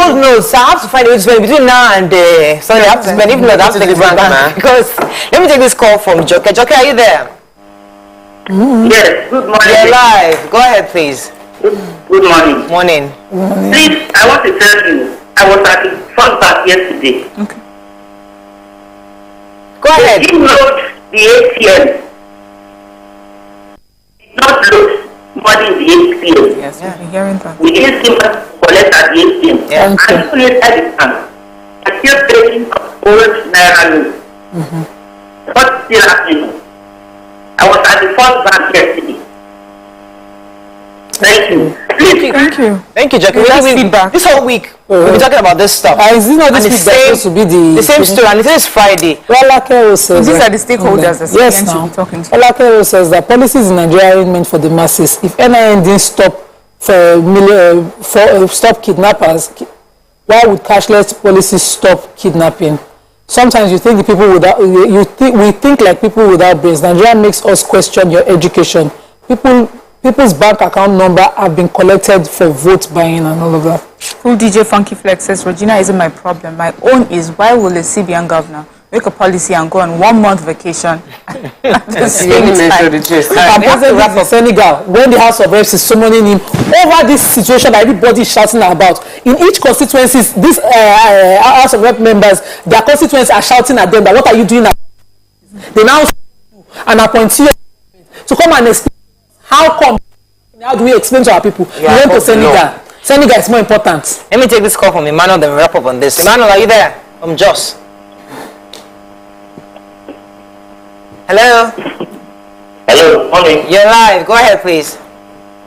old notes. I have to find a way to spend between now and Sunday. I have to spend. If not, I have to take the bank. Because let me take this call from Joker. Joker, are you there? Yes, good morning. You're live. Go ahead, please. Good morning. Morning. Please, I want to tell you, I was at the first bank yesterday. Okay. Go ahead. They didn't load the ATM. Did not load money in the ATM. Yes, we've been hearing that. We didn't see much collect at the ATM. Yeah. And people inside the bank are still taking old Naira notes. What's still happening? I was at the first bank yesterday. Thank you. Thank you, Jackie. Feedback. This whole week, we'll be talking about this stuff. Is this not this week that's supposed to be the same story, and it is Friday. Olakero says these are the stakeholders that yes, now. should be talking to. Olakero says that policies in Nigeria are meant for the masses. If NIN didn't stop stop kidnappers, why would cashless policies stop kidnapping? Sometimes you think the people without we think like people without brains. Nigeria makes us question your education. People's bank account number have been collected for vote buying and all of that. Cool DJ Funky Flex says, Regina isn't my problem. My own is, why will a CBN governor make a policy and go on 1 month vacation at the same time? In Senegal, when the House of Reps is summoning him over this situation that everybody is shouting about. In each constituency, these House of Rep members, their constituents are shouting at them that what are you doing? They now and appoint you to come and explain how come. How do we explain to our people? We went to Senegal. Senegal is more important. Let me take this call from Emmanuel, then wrap up on this. Emmanuel, are you there? From Jos. Hello? Hello, morning. You're live. Go ahead, please.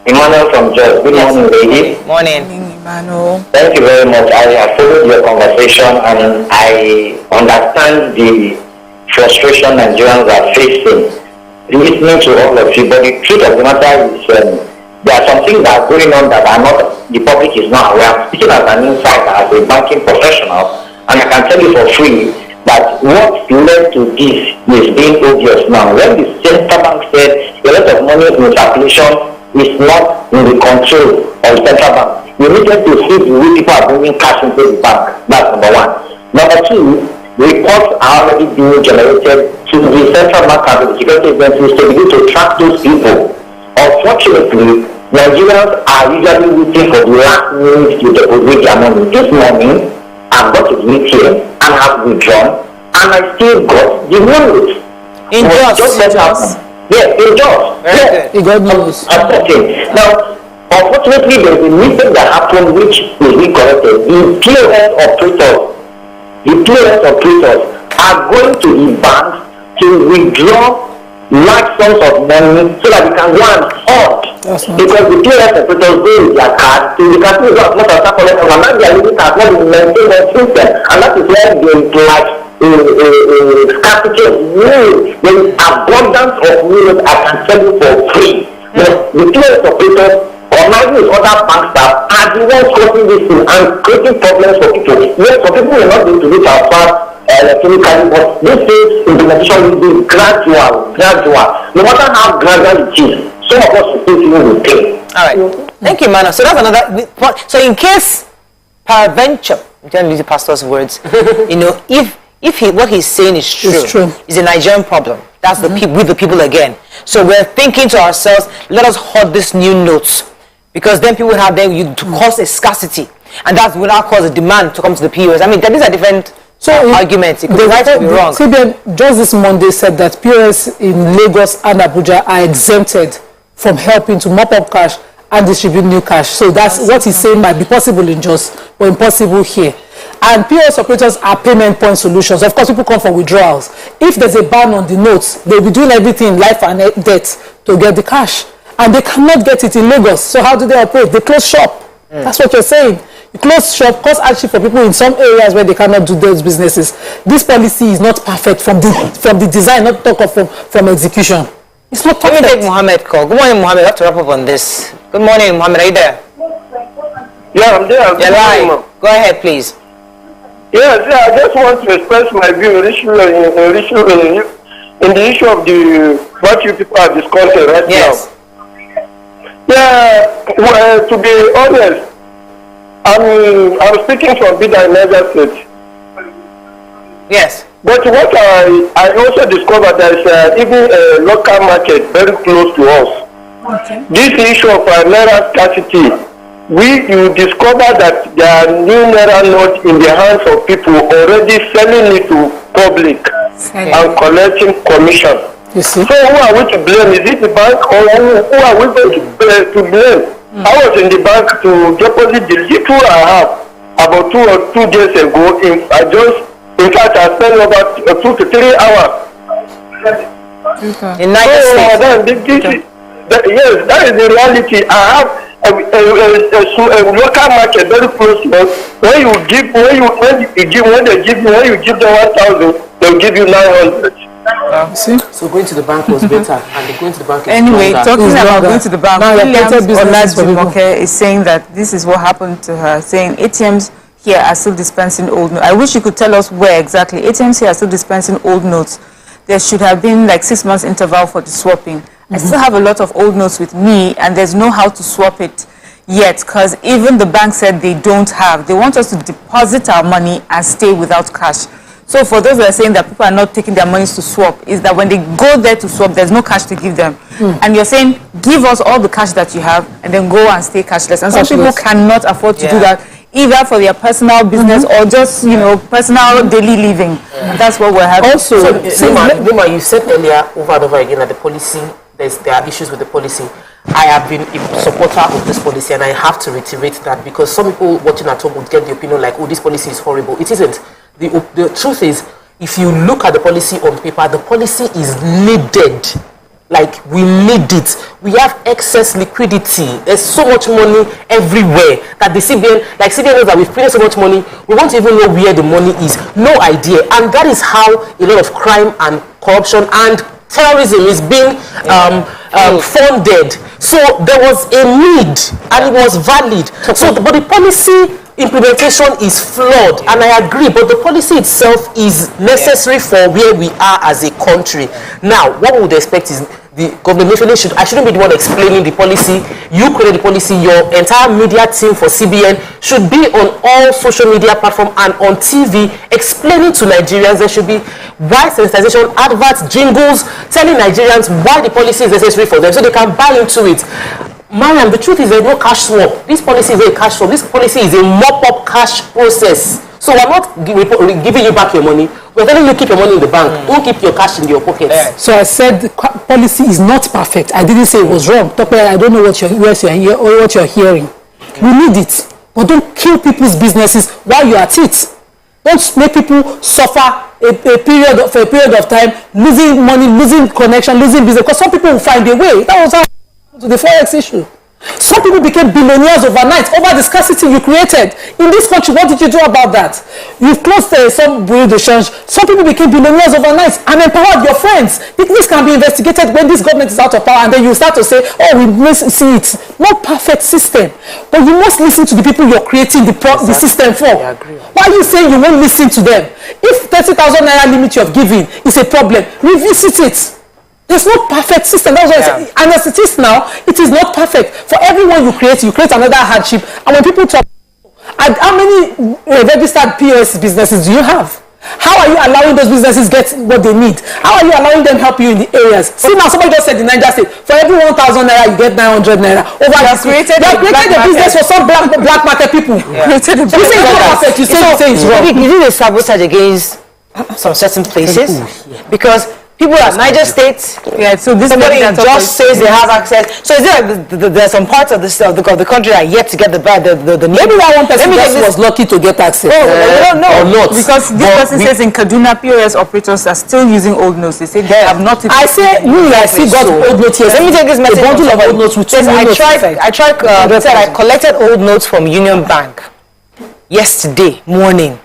Emmanuel from Jos. Good morning, lady. Morning. Emmanuel. Thank you very much. I have followed your conversation and I understand the frustration Nigerians are facing. Listening to all of you, but the truth of the matter is there are some things that are going on that are not, the public is not aware. I'm speaking as an insider, as a banking professional, and I can tell you for free that what led to this is being obvious now. When the central bank said a lot of money in circulation is not in the control of the central bank, you needed to see the way people are bringing cash into the bank. That's number one. Number two, reports are already being generated to the central bank and the security agencies to begin to track those people. Unfortunately, Nigerians are usually waiting for the last minute to deposit their money. This morning, I've got to the ATM and have withdrawn, and I still got the money. In Jos? Yes, in Jos. Yes. You got news. Okay. Now, unfortunately, there's a mistake that happened which is being corrected. The POS operators are going to the banks to withdraw large sums of money so that we can go and hoard. Because the POS operators go with their cards to the casinos as much as that collectors, and now they are using cards not to maintain their system. And that is where there is like a scarcity of news. There is abundance of news I can tell you for free. But the POS operators, organizing with other bank staff, are the ones causing this thing and creating problems for people. Yes, some people will not be able to reach our fast electronically, but this thing's implementation will be gradual. No matter how gradual it is, some of us will pay. All right. Thank you, Mano. So that's another. So in case peradventure, I'm telling you the pastor's words, you know, if what he's saying is true, it's a Nigerian problem. That's the people with the people again. So we're thinking to ourselves, let us hold this new notes, because then people have to cause a scarcity, and that will now cause a demand to come to the POS. I mean, these are different arguments. It could be right or be wrong. CBN just this Monday said that POS in Lagos and Abuja are exempted from helping to mop up cash and distribute new cash. So that's what he's saying might be possible in Jos, but impossible here. And POS operators are payment point solutions. Of course, people come for withdrawals. If there's a ban on the notes, they'll be doing everything, life and death, to get the cash. And they cannot get it in Lagos. So how do they operate? They close shop. That's what you're saying. You close shop, cause actually for people in some areas where they cannot do those businesses. This policy is not perfect from the design, not talk of from execution. It's not perfect. Let me take Mohammed call. Good morning, Mohammed. I have to wrap up on this. Good morning, Mohammed. Are you there? Yeah, I'm there. You're live. Go ahead, please. Yes, I just want to express my view in the issue of what you people are discussing right now. Yeah, well, to be honest, I'm speaking from Bida in Niger State. Yes. But what I also discovered that is even a local market very close to us. Okay. This issue of Naira scarcity, you discover that there are new Naira notes in the hands of people already selling it to public and collecting commission. So who are we to blame? Is it the bank, or who are we going to blame? I was in the bank to deposit the little I have about 2 or 2 days ago. In fact, I spent about 2 to 3 hours. In Niger State. Yes, that is the reality. I have a local market very close to us. When you give them 1,000, they'll give you 900. So going to the bank was better, and going to the bank is anyway, longer. talking about going to the bank, Williams is saying that this is what happened to her, saying ATMs here are still dispensing old notes. I wish you could tell us where exactly. ATMs here are still dispensing old notes. There should have been like 6 months interval for the swapping. I still have a lot of old notes with me, and there's no how to swap it yet, because even the bank said they don't have. They want us to deposit our money and stay without cash. So for those who are saying that people are not taking their monies to swap, is that when they go there to swap, there's no cash to give them. And you're saying, give us all the cash that you have and then go and stay cashless. And some people cannot afford to do that, either for their personal business or just, you know, personal daily living. And that's what we're having. Also, Nima, you said earlier over and over again that the policy, there are issues with the policy. I have been a supporter of this policy, and I have to reiterate that, because some people watching at home would get the opinion like, oh, this policy is horrible. It isn't. The truth is, if you look at the policy on paper, the policy is needed. Like, we need it. We have excess liquidity. There's so much money everywhere that the CBN, like CBN knows that we've printed so much money, we won't even know where the money is. No idea. And that is how a lot of crime and corruption and terrorism is being funded. So there was a need, and it was valid. So, but the policy implementation is flawed, and I agree, but the policy itself is necessary for where we are as a country. Now, what we would expect is the government I shouldn't be the one explaining the policy. You created the policy. Your entire media team for CBN should be on all social media platforms and on TV explaining to Nigerians. There should be wide sensitization, adverts, jingles, telling Nigerians why the policy is necessary for them so they can buy into it. Mariam, the truth is there's no cash swap. This policy is a cash swap. This policy is a mop-up cash process. So we're not giving you back your money. We're telling you keep your money in the bank. Don't keep your cash in your pockets. So I said the policy is not perfect. I didn't say it was wrong. I don't know what you're hearing. We need it. But don't kill people's businesses while you're at it. Don't make people suffer for a period of time, losing money, losing connection, losing business. Because some people will find a way. That was how to the Forex issue. Some people became billionaires overnight over the scarcity you created. In this country, what did you do about that? You've closed some bureau de change. Some people became billionaires overnight and empowered your friends. This can be investigated when this government is out of power, and then you start to say, oh, we must see it. Not perfect system. But you must listen to the people you're creating the system for. Why are you saying you won't listen to them? If 30,000 naira limit you have given is a problem, revisit it. There's no perfect system. That's what I say. And as it is now, it is not perfect. For everyone you create another hardship. And when people talk, how many registered POS businesses do you have? How are you allowing those businesses get what they need? How are you allowing them help you in the areas? See now, somebody just said in Niger State, for every 1,000 naira you get 900 naira. Over you created a business for some black market people. You say it's not perfect. You say it's wrong. You did a sabotage against some certain places because people at Niger State, so this somebody just says they have access. So is there like there's some parts of the country that are yet to get the maybe that one person was lucky to get access. I don't know. Or not. Because this person says in Kaduna, POS operators are still using old notes. They say they have not. I say I still got old notes. Let me take this message. A bundle of old notes with two notes. I collected old notes from Union Bank yesterday morning.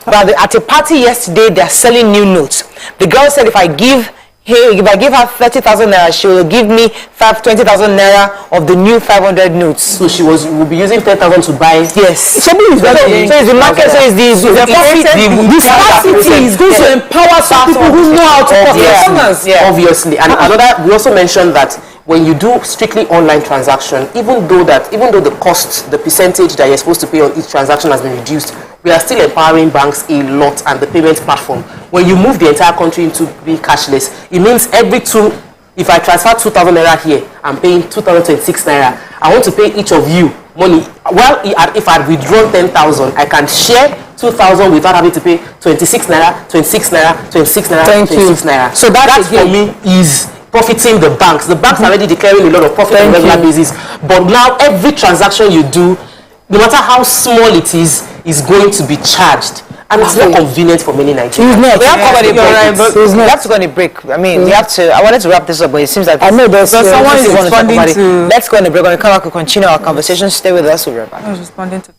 But at a party yesterday, they are selling new notes. The girl said if I give her 30,000 naira, she will give me 20,000 naira of the new 500 notes. So she will be using 10,000 to buy. Yes. So it's the market. So it's the scarcity is going to empower some people who know how to talk to customers. Obviously, and another, we also mentioned that when you do strictly online transaction, even though the cost, the percentage that you're supposed to pay on each transaction has been reduced, we are still empowering banks a lot and the payment platform. When you move the entire country into being cashless, it means if I transfer 2,000 naira here, I'm paying 2,026 naira. I want to pay each of you money. Well, if I withdraw 10,000, I can share 2,000 without having to pay 26 naira, 26 naira, 26 naira, 26 naira. So that for me is profiting the banks. The banks are already declaring a lot of profit on a regular basis. But now every transaction you do, no matter how small it is going to be charged. And it's not convenient for many Nigerians. We have to go on a break. I mean, we have to. I wanted to wrap this up, but it seems like someone is responding to. Let's go on a break. When we come back, we'll continue our conversation. Stay with us. We'll be right back. I was responding to.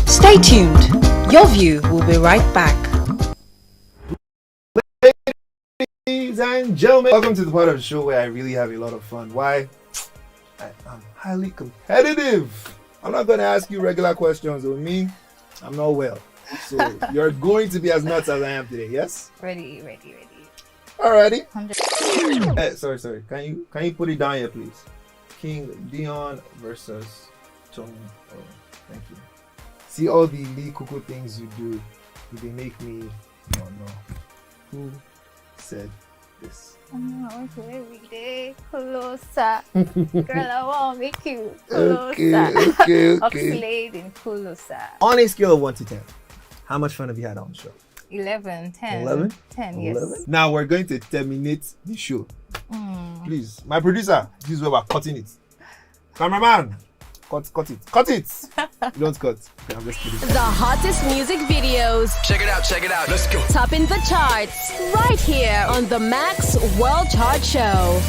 Stay tuned. Your View will be right back. Ladies and gentlemen, welcome to the part of the show where I really have a lot of fun. Why? I'm highly competitive. I'm not going to ask you regular questions with me. I'm not well. So you're going to be as nuts as I am today, yes? Ready. Alrighty. Hey, sorry. Can you put it down here, please? King Dion versus Tony. Oh, thank you. See all the Lee Kuku things you do. They make me. Oh no. Who said this? I want to every day closer. Girl, I want to make you closer. Okay. Upslade in closer. On a scale of 1 to 10, how much fun have you had on the show? 11, 10. 11? 10, yes. 11? Now we're going to terminate the show. Please, my producer, this is where we're cutting it. Cameraman, cut it. You don't cut. Okay, I'm just kidding. The hottest music videos. Check it out. Let's go. Topping the charts right here on the Max World Chart Show.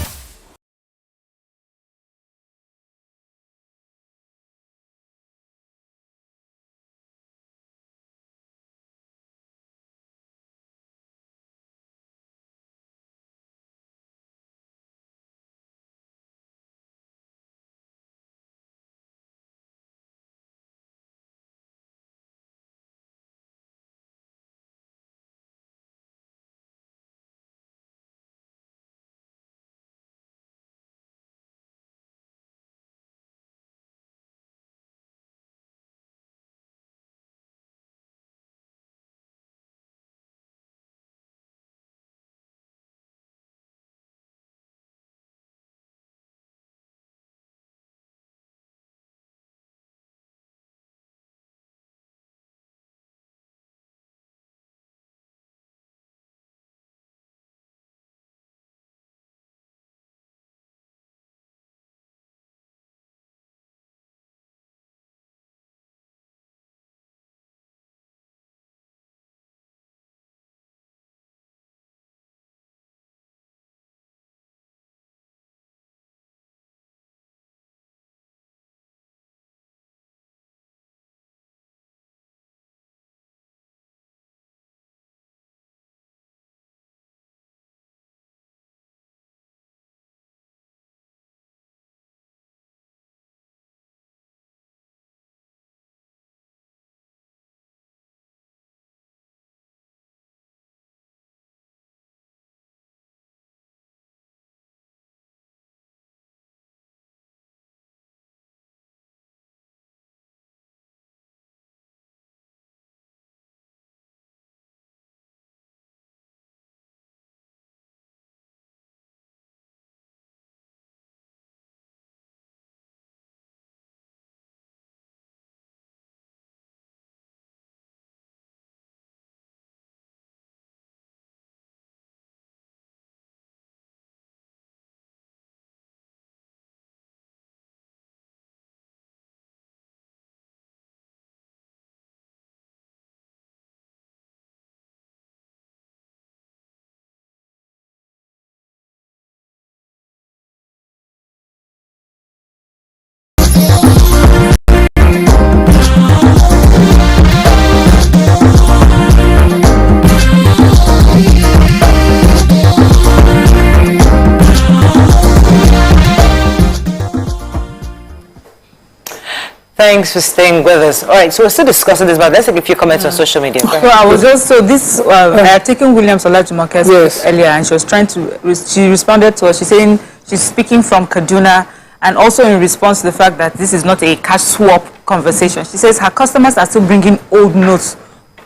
Thanks for staying with us. All right, so we're still discussing this, but let's take a few comments on social media. So I was just, I had taken Williams Olajumoke's earlier, and she was trying to, she responded to us, she's saying she's speaking from Kaduna, and also in response to the fact that this is not a cash swap conversation. She says her customers are still bringing old notes.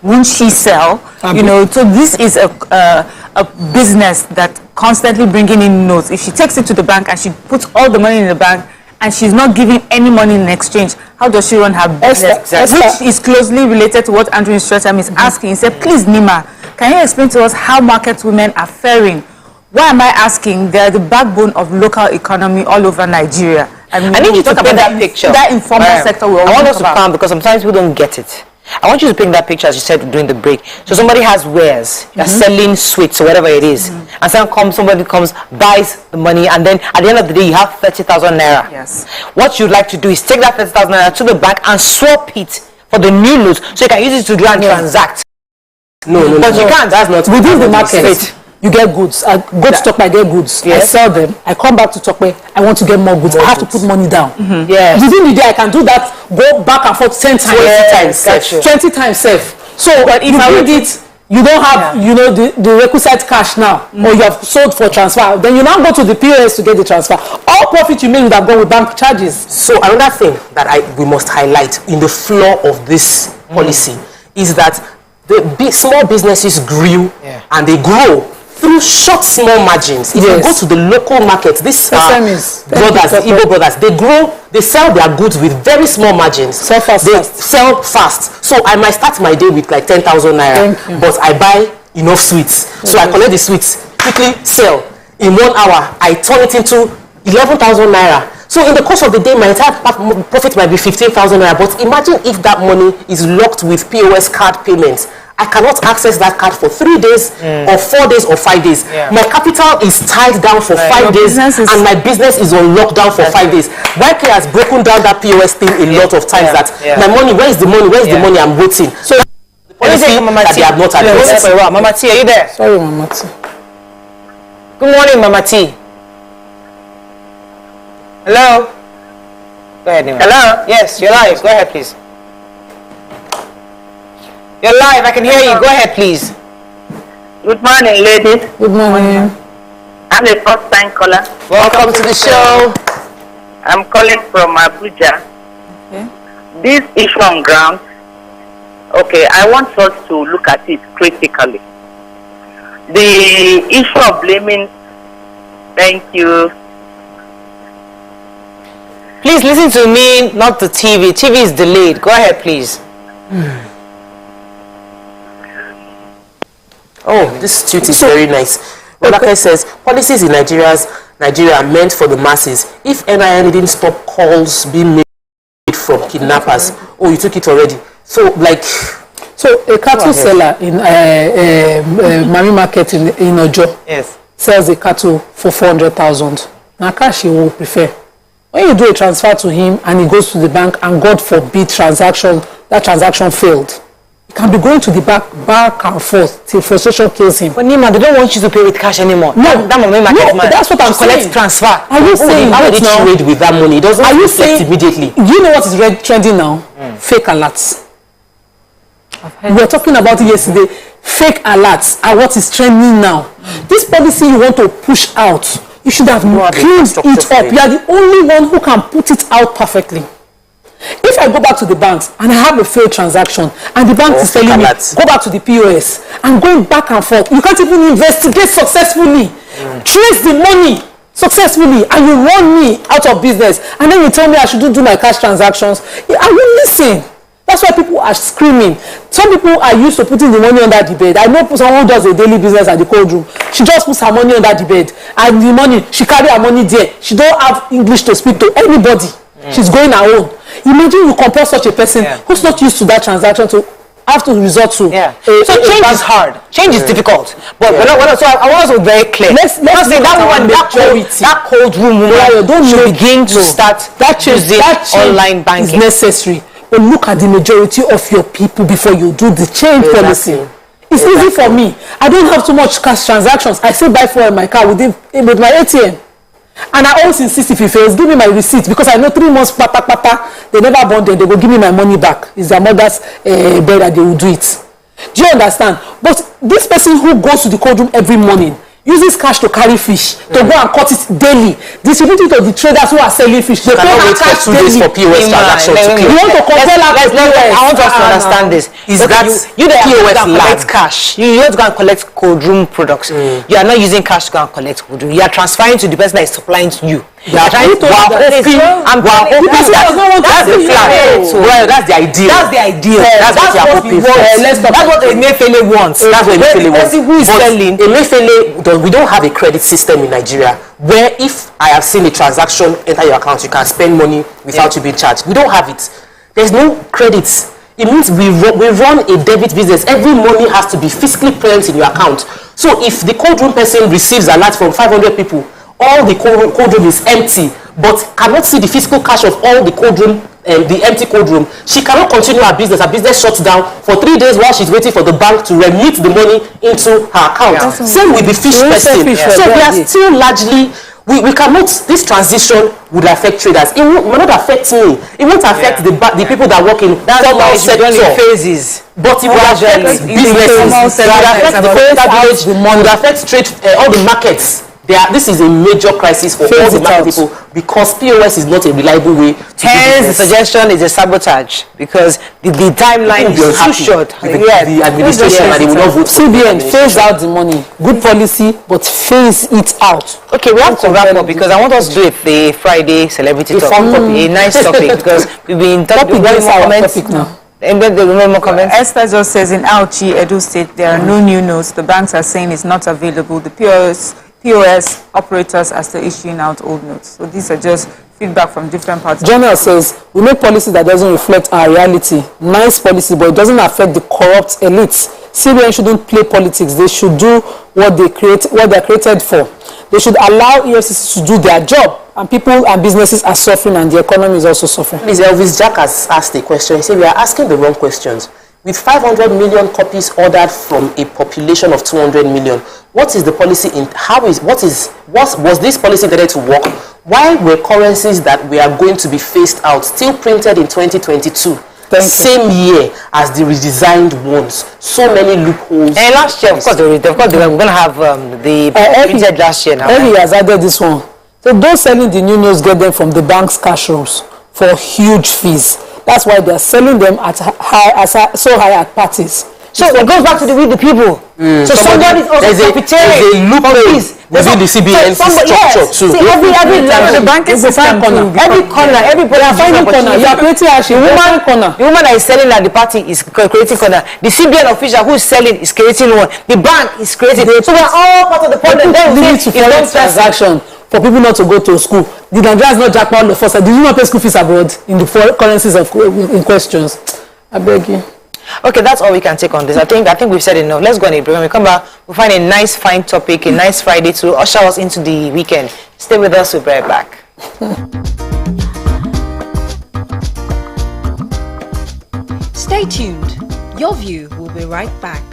Won't she sell? You know, so this is a business that constantly bringing in notes. If she takes it to the bank and she puts all the money in the bank, and she's not giving any money in exchange, how does she run her business? Which is closely related to what Andrew StarTimes is asking. He said, please, Nima, can you explain to us how market women are faring? Why am I asking? They're the backbone of local economy all over Nigeria. I need you to paint that picture. That informal sector we're I want us to about. come because sometimes people don't get it. I want you to paint that picture as you said during the break. So somebody has wares, they're selling sweets or whatever it is, and somebody comes, buys the money, and then at the end of the day you have 30,000 naira. Yes. What you'd like to do is take that 30,000 naira to the bank and swap it for the new notes, so you can use it to do and transact. No, but you can't. That's not within the market. You get goods. I go to Tokwe, I get goods. I sell them. I come back to Tokwe. I want to get more goods. I have to put money down. Yes. Within the day, I can do that. Go back and forth 10 times. 20 times safe. So, but if I read it, you don't have, you know, the requisite cash now, or you have sold for transfer. Then you now go to the POS to get the transfer. All profit you made would have gone with bank charges. So another thing that we must highlight in the flaw of this policy is that the small businesses grew and they grow through short, small margins. If you go to the local market, these brothers, Igbo brothers, they grow, they sell their goods with very small margins. Sell fast. So I might start my day with like 10,000 naira, but I buy enough sweets. So I collect the sweets, quickly sell. In 1 hour, I turn it into 11,000 naira. So in the course of the day, my entire profit might be 15,000 naira. But imagine if that money is locked with POS card payments. I cannot access that card for 3 days or 4 days or 5 days. My capital is tied down for 5 days and my business is on lockdown for 5 days. YK has broken down that POS thing a lot of times that my money, where is the money? Where is the money? I'm waiting. So the policy that they have not addressed. Mama T, are you there? Sorry, Mama T. Good morning, Mama T. Hello? Go ahead, Nima. Hello? Yes, you're live. Go ahead, please. You're live. I can hear you. Go ahead, please. Good morning, ladies. Good morning. I'm a first-time caller. Welcome to the show. I'm calling from Abuja. Okay. This issue on ground, okay, I want us to look at it critically. The issue of blaming, thank you. Please listen to me, not the TV. TV is delayed. Go ahead, please. Oh, this tweet is very nice. Olake says, policies in Nigeria are meant for the masses. If NIN didn't stop calls being made from kidnappers, oh, you took it already. So, like... So, a cattle seller in Mami Market in Ojo sells a cattle for 400,000. Now, cash he will prefer. When you do a transfer to him and he goes to the bank and God forbid that transaction failed, he can be going to the back and forth till frustration kills him. But Nima, they don't want you to pay with cash anymore. No, that's what I'm saying. Collect transfer. Are you saying how did they trade with that money? It doesn't reflect immediately. Do you know what is trending now? Fake alerts. We were talking about it yesterday. Fake alerts are what is trending now. This policy you want to push out, you should have cleaned it up. You are the only one who can put it out perfectly. If I go back to the banks and I have a failed transaction and the bank is telling me, go back to the POS and going back and forth, you can't even investigate successfully, trace the money successfully, and you run me out of business, and then you tell me I shouldn't do my cash transactions. I will listen. That's why people are screaming. Some people are used to putting the money under the bed. I know someone who does a daily business at the cold room. She just puts her money under the bed, and the money, she carry her money there. She don't have English to speak to anybody. She's going her own. Imagine you compare such a person who's not used to that transaction to have to resort to. So change is hard. Change is difficult. But so I want us to be very clear. Let's say that cold room woman should begin to start using online banking. Is necessary. But look at the majority of your people before you do the change policy. It's easy for me. I don't have too much cash transactions. I still buy fuel in my car with my ATM. And I always insist, if he fails, give me my receipt, because I know 3 months, they never bond them, they will give me my money back. It's their mother's bed that they will do it. Do you understand? But this person who goes to the cold room every morning, uses cash to carry fish, to go and cut it daily, distribute it to the traders who are selling fish. They pay her cash daily. For POS transaction to clear. You want to compare her to POS? I want us to understand this. Is that you that POS have to collect cash? You have to go and collect cold room products. You are not using cash to go and collect cold room. You are transferring to the person that is supplying to you. That's the idea. That's the idea. That's what you are hoping for. That's what Emefiele wants. That's what Emefiele wants. Who is selling? Emefiele, we don't have a credit system in Nigeria where if I have seen a transaction enter your account, you can spend money without you being charged. We don't have it. There's no credits. It means we run a debit business. Every money has to be physically present in your account. So if the cold room person receives a lot from 500 people, all the cold room is empty, but cannot see the physical cash of all the cold room, the empty cold room, she cannot continue her business. Her business shuts down for 3 days while she's waiting for the bank to remit the money into her account. Same with the fish person. So we are still largely, we cannot, this transition would affect traders. It will not affect me. It won't affect the people that work in formal sector. Phases. But it will affect businesses. It will affect the village, it will affect trade, all the markets. This is a major crisis for all the market people, because POS is not a reliable way to hence the suggestion is a sabotage, because the timeline is too short. The administration and they will not vote. CBN phase out the money. Good policy, but phase it out. Okay, we have to wrap up, because I want us to do the Friday celebrity talk. A nice topic, because we've been talking about comments now. More comments. Esther just says, in Auchi, Edo State, there are no new notes. The banks are saying it's not available. The POS operators are still issuing out old notes. So these are just feedback from different parts. General says, we make policy that doesn't reflect our reality. Nice policy, but it doesn't affect the corrupt elites. CBN shouldn't play politics. They should do what they're created for. They should allow EFCC to do their job. And people and businesses are suffering, and the economy is also suffering. Please, Elvis Jack has asked a question. He said, we are asking the wrong questions. With 500 million copies ordered from a population of 200 million, what is the policy in, was this policy intended to work? Why were currencies that we are going to be phased out still printed in 2022? Same year as the redesigned ones. So many loopholes. And last year, of course, we're going to have the printed last year now. Every has added this one. So those selling the new notes get them from the bank's cash rolls for huge fees. That's why they're selling them at so high at parties. So it goes back to with the people. So somebody also profiteering. There's a loophole within the CBN structure too. See, every the banking system every corner, everybody are finding corner. You are creating actually the woman that is selling at the party is creating corner. The CBN official who is selling is creating one. The bank is creating. So we are all part of the problem. Then we need to follow transaction for people not to go to school. The Nigerians not jackpot the first. Did you not pay school fees abroad in the foreign currencies in questions? I beg you. Okay, that's all we can take on this. I think we've said enough. Let's go on a break. When we come back, we'll find a nice, fine topic, a nice Friday to usher us into the weekend. Stay with us. We'll be right back. Stay tuned. Your View will be right back.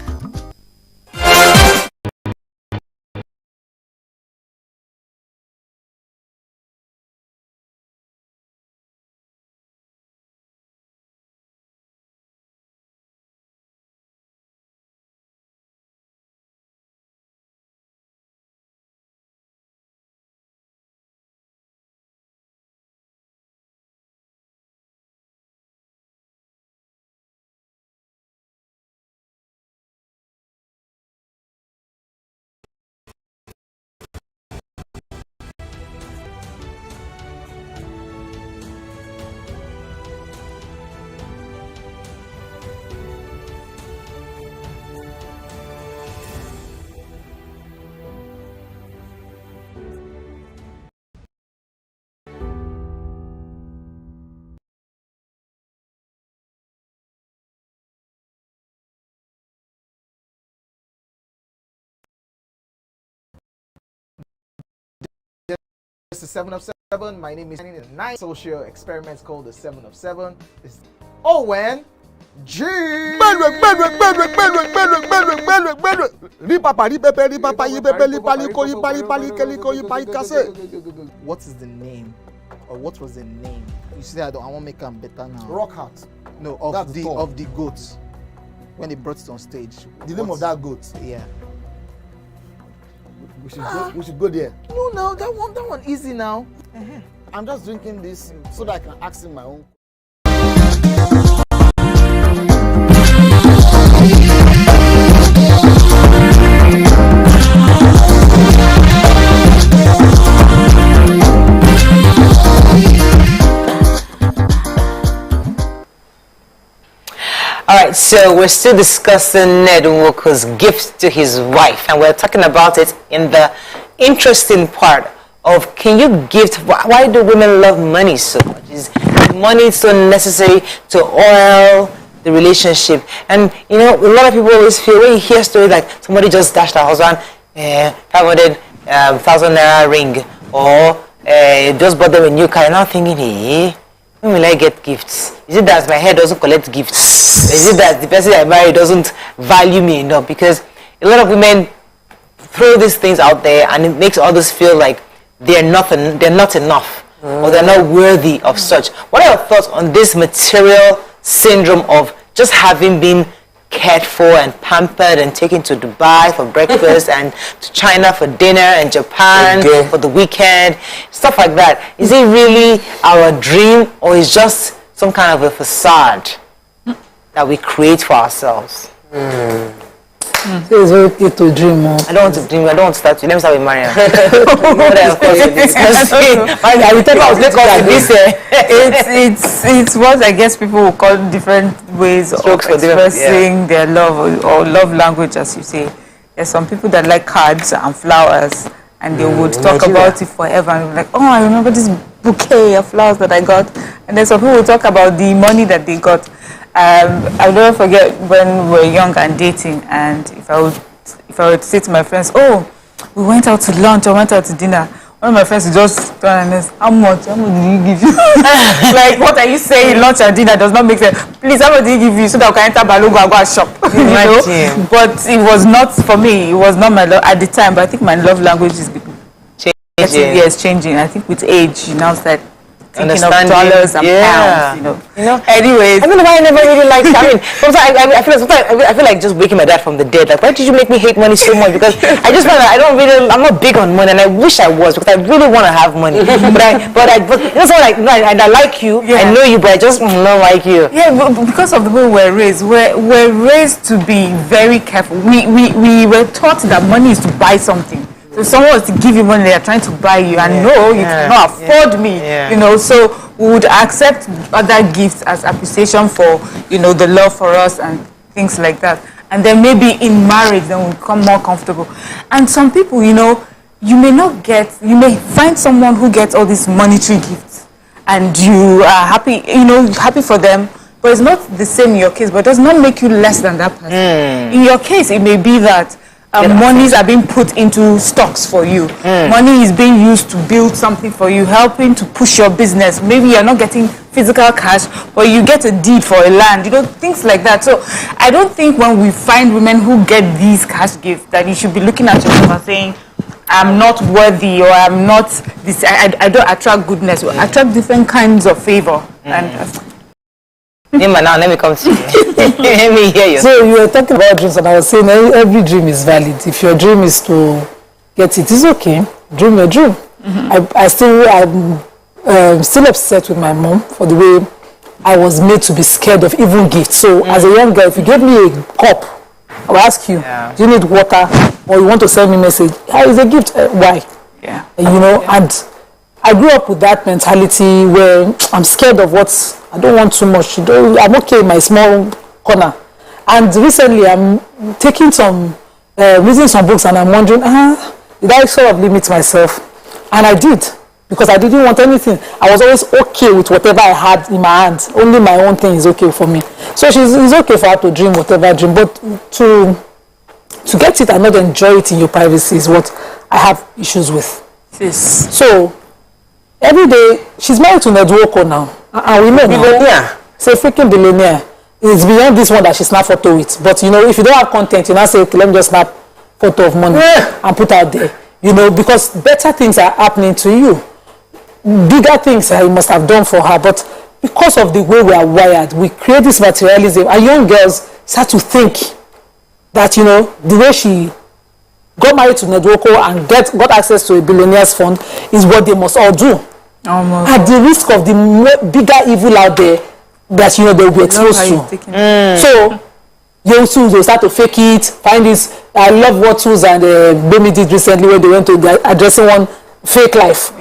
It's the 7 of 7. My name is in a nice social experiment called the 7 of 7. It's when G. What is the name, or what was the name? You say I won't make them better now. Rock Heart. No, of the goats when they brought it on stage. The name of that goat. Yeah. We should go there. No, that one easy now. I'm just drinking this so that I can ask him my own. Alright, so we're still discussing Ned Nwoko's gift to his wife, and we're talking about it in the interesting part of can you gift, why do women love money so much? Is money so necessary to oil the relationship? And you know, a lot of people always feel when you hear stories like somebody just dashed her husband 500,000 naira ring, or just bought them a new car, and now thinking, hey, when will I get gifts? Is it that my hair doesn't collect gifts? Is it that the person I marry doesn't value me enough? Because a lot of women throw these things out there, and it makes others feel like they're not enough, or they're not worthy of such. What are your thoughts on this material syndrome of just having been cared for and pampered and taken to Dubai for breakfast and to China for dinner and Japan for the weekend, stuff like that? Is it really our dream, or is just some kind of a facade that we create for ourselves? So it's okay to dream more. I don't want to dream. I don't want to start. Let me start with Mariam. It's what I guess people will call different ways of expressing their love or love language, as you say. There's some people that like cards and flowers, and they would talk about it forever and be like, oh, I remember this bouquet of flowers that I got. And then some people will talk about the money that they got. I'll never forget when we were young and dating, and if I would say to my friends, oh, we went out to lunch or went out to dinner, one of my friends would just turn and ask, how much did you give you? Like, what are you saying? Lunch and dinner does not make sense. Please, how much did he give you so that I can enter Balogo and go and shop? You know? But it was not for me. It was not my love at the time. But I think my love language is changing. Yes, changing. I think with age, you now start thinking of dollars and pounds, you know. Anyways, I don't know why I never really liked it. I mean, sometimes I feel like just waking my dad from the dead. Like, why did you make me hate money so much? Because I just find that I'm not big on money, and I wish I was, because I really want to have money. but you know, so like, I like you, I know you, but I just don't like you. Yeah, but because of the way we're raised, we're raised to be very careful. We were taught that money is to buy something. So if someone was to give you money, they are trying to buy you, and no, you cannot afford me, you know. So we would accept other gifts as appreciation for, you know, the love for us and things like that. And then maybe in marriage, then we become more comfortable. And some people, you know, you may find someone who gets all these monetary gifts, and you are happy, you know, happy for them. But it's not the same in your case, but it does not make you less than that person. In your case, it may be that monies are being put into stocks for you. Money is being used to build something for you, helping to push your business. Maybe you're not getting physical cash, but you get a deed for a land, you know, things like that. So I don't think when we find women who get these cash gifts that you should be looking at yourself and saying, I'm not worthy, or I'm not this, I don't attract goodness. We attract different kinds of favor. And Nima, now let me come to you. Let me hear you. So you were talking about dreams, and I was saying every dream is valid. If your dream is to get it, it's okay. Dream your dream. I'm still upset with my mom for the way I was made to be scared of even gifts. So as a young girl, if you gave me a cup, I will ask you, do you need water, or you want to send me a message? It's a gift. Why? Yeah. You know, and I grew up with that mentality where I'm scared of what I don't want too much. I'm okay in my small corner. And recently I'm taking reading some books, and I'm wondering, did I sort of limit myself? And I did, because I didn't want anything. I was always okay with whatever I had in my hands. Only my own thing is okay for me. So it's okay for her to dream whatever dream, but to get it and not enjoy it in your privacy is what I have issues with. Yes. So every day, she's married to Ned Nwoko now. And we know now. Billionaire. She's a freaking billionaire. it's beyond this one that she snap photo with. But you know, if you don't have content, you now say, okay, let me just snap photo of money and put out there. You know, because better things are happening to you. Bigger things I must have done for her, but because of the way we are wired, we create this materialism, and young girls start to think that, you know, the way she got married to Nedwoko and got access to a billionaire's fund is what they must all do. At the risk of the bigger evil out there that, you know, they'll be exposed to. So young tools will start to fake it, find this. I love what tools and Bemi did recently when they went to addressing one fake life,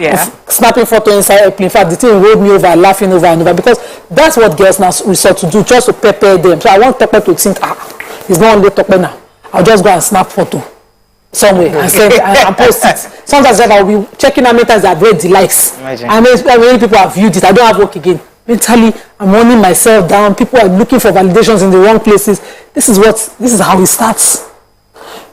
snapping photo inside a plane. In fact, the thing rolled me over, laughing over and over, because that's what girls now resort to do, just to prepare them. So I want Tope to think, he's not only Tope now. I'll just go and snap photo somewhere and send and post it. Sometimes I'll be checking how many times I've read the likes. Imagine. And many people have viewed it. I don't have work again. Mentally, I'm running myself down. People are looking for validations in the wrong places. This is how it starts.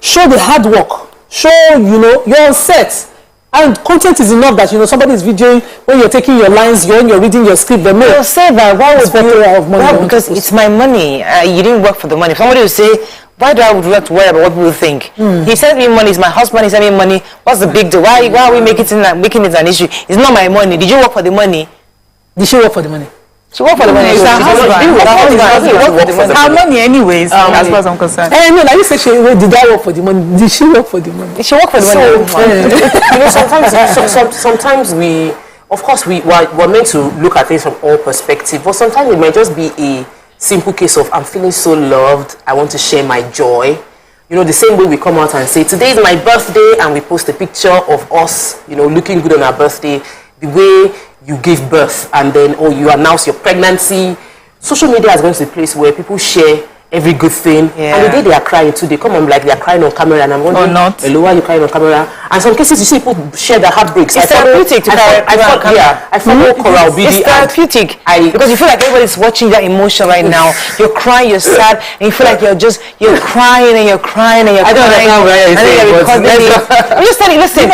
Show the hard work. Show, you know, you're on set. And content is enough that, you know, somebody is videoing when you're taking your lines, you're reading your script. But no, say that. Why would you? Well, because it's my money. You didn't work for the money. If somebody would say, why do I would have to worry about what people think? He sent me money. It's my husband. He sent me money. What's the big deal? Why are we making it an issue? It's not my money. Did you work for the money? Did she work for the money? She worked for the money. Her money anyways, as far as I'm concerned. No, like you said, did I work for the money? Did she work for the money? She worked for the money. You know, sometimes we, of course, we're meant to look at things from all perspectives, but sometimes it might just be a simple case of, I'm feeling so loved, I want to share my joy. You know, the same way we come out and say, today is my birthday, and we post a picture of us, you know, looking good on our birthday, the way you give birth, and then, you announce your pregnancy. Social media is going to be a place where people share every good thing. And the day they are crying too, they come on like they are crying on camera, and I'm wondering, hello, why are you crying on camera? And some cases you see people share their heartbreaks. It's therapeutic to cry on camera. I follow Coral BD. It's therapeutic because you feel like everybody's watching your emotion right now. You're crying, you're sad, and you feel like you're crying and you're crying and you're crying. I'm just telling you, listen.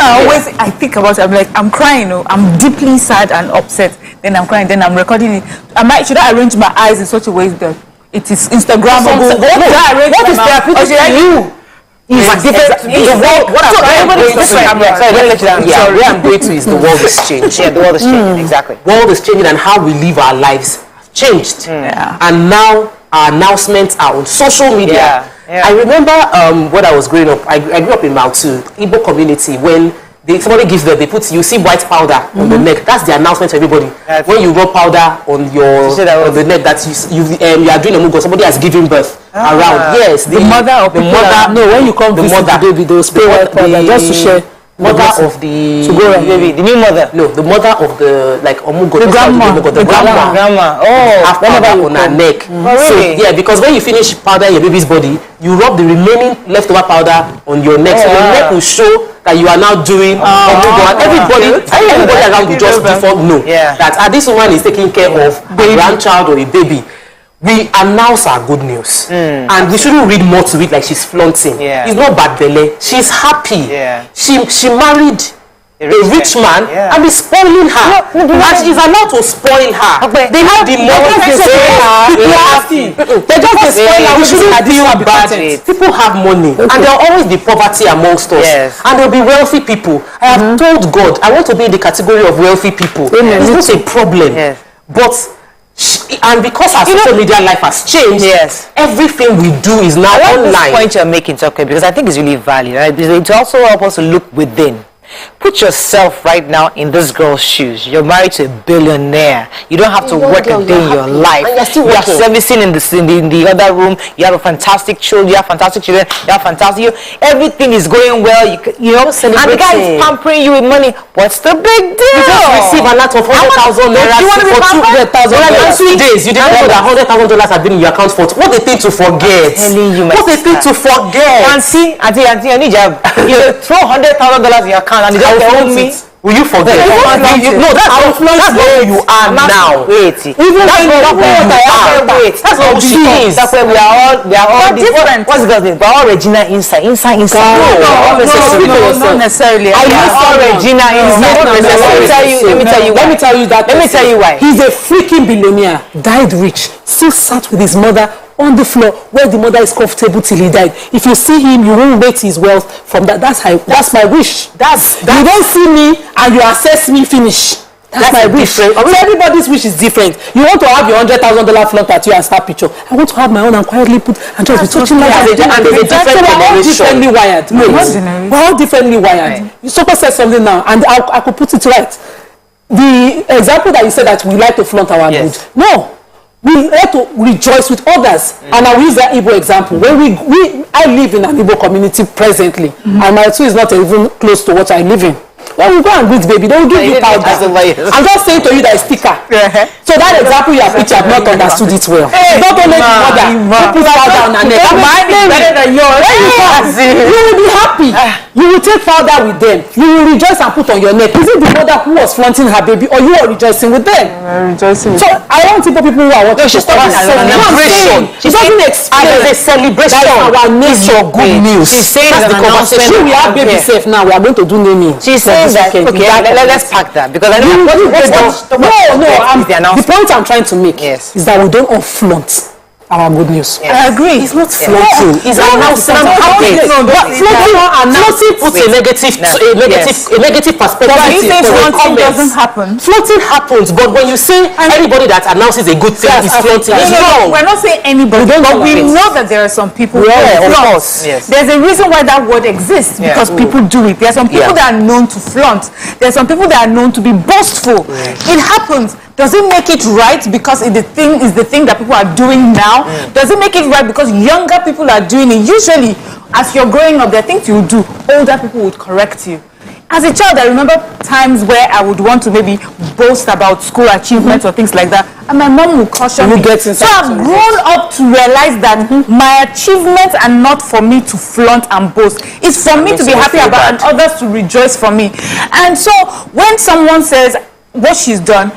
I think about it. I'm like, I'm crying. I'm deeply sad and upset. Then I'm crying. Then I'm recording it. Should I arrange my eyes in such a way that it is Instagrammable? What is therapeutic to you? Where I'm going to is the world is changed. The world is changing, exactly. World is changing, and how we live our lives changed. And now our announcements are on social media. I remember when I was growing up, I grew up in Mautu, Igbo community, when somebody gives them, you see white powder on the neck. That's the announcement to everybody. When you rub powder on the neck, that you are doing a mugo, somebody has given birth around. Yes, the mother of the mother. No, when you come visit the baby, they'll spray white powder just to share. Mother of the baby, the new mother. No, the mother of the omugo. The grandma. Have powder on her neck. So because when you finish powder in your baby's body, you rub the remaining leftover powder on your neck. So your neck will show that you are now doing omugo, and everybody around you just default know that this woman is taking care of a grandchild or a baby. We announce our good news, and we shouldn't read more to it like she's flaunting. It's not bad belly. She's happy. She married a rich man and is spoiling her. And she's allowed to spoil her. They have the money to spoil her. They just spoil her. We shouldn't feel bad. People have money, and there will always be poverty amongst us. And there will be wealthy people. I have told God, I want to be in the category of wealthy people. It's not a problem. But and because our social media life has changed, everything we do is now online. This point you're making, okay, because I think it's really valid. Right? It also help us to look within. Put yourself right now in this girl's shoes. You're married to a billionaire. You don't have to work a day in your life. You are servicing in the other room. You have a fantastic children. You have fantastic children. You have fantastic. Everything is going well. You know, and the guy is pampering you with money. What's the big deal? You just receive a lot of 100,000 naira for 200,000 days. You didn't know that $100,000 have been in your account for. What a thing to forget. I'm telling you, what a thing to forget. And see, auntie, I need you. You throw $100,000 in your account. And they just own me. Will you forget? No, that's where you are now. Wait. Even that's what she is. That's where we are all different. What's the name? We're all Regina inside. No, not necessarily. I know all Regina inside. Let me tell you why. He's a freaking billionaire, died rich, still sat with his mother on the floor where the mother is comfortable till he died. If you see him, you won't wait his wealth from that. That's my wish. You don't see me and you assess me, finish. That's my wish. So everybody's wish is different. You want to have your $100,000 flaunt at you and snap picture. I want to have my own and quietly put and just be touching like that. And there's a different differently wired. We're all differently wired. You Super said something now, and I could put it right. The example that you said that we like to flaunt our good. No. We like to rejoice with others. And I will use that Igbo example. When I live in an Igbo community presently, and my two is not even close to what I live in. When we go and greet baby, they will give you powder. I'm just saying to you that it's sticker. So that example you have picture, I've not understood it well. Don't only mother, put powder on her neck. Mine is better than yours. You will be happy. You will take powder with them. You will rejoice and put on your neck. Is it the mother who was flaunting her baby, or you are rejoicing with them? Rejoicing. So I don't think people who are watching. She's talking about a celebration. She doesn't explain. There's a celebration. That's our nature. Good news. She's saying that's the conversation. We have baby safe now. We are going to do naming. She's saying that. Okay, let's pack that because I know the point I'm trying to make is that we don't all flaunt our good news. I agree. It's not flaunting. It's announcing. Flaunting puts a negative perspective. But you say flaunting doesn't happen. Flaunting happens, but when you say anybody that announces a good thing is flaunting, it's wrong. We're not saying anybody, but we know that there are some people who flaunt. There's a reason why that word exists, because people do it. There are some people that are known to flaunt. There are some people that are known to be boastful. It happens. Does it make it right because the thing is the thing that people are doing now? Does it make it right because younger people are doing it? Usually, as you're growing up, there are things you do. Older people would correct you. As a child, I remember times where I would want to maybe boast about school achievements or things like that, and my mom would caution me. So I've grown up to realize that my achievements are not for me to flaunt and boast. It's for me to be happy about and others to rejoice for me. And so when someone says what she's done,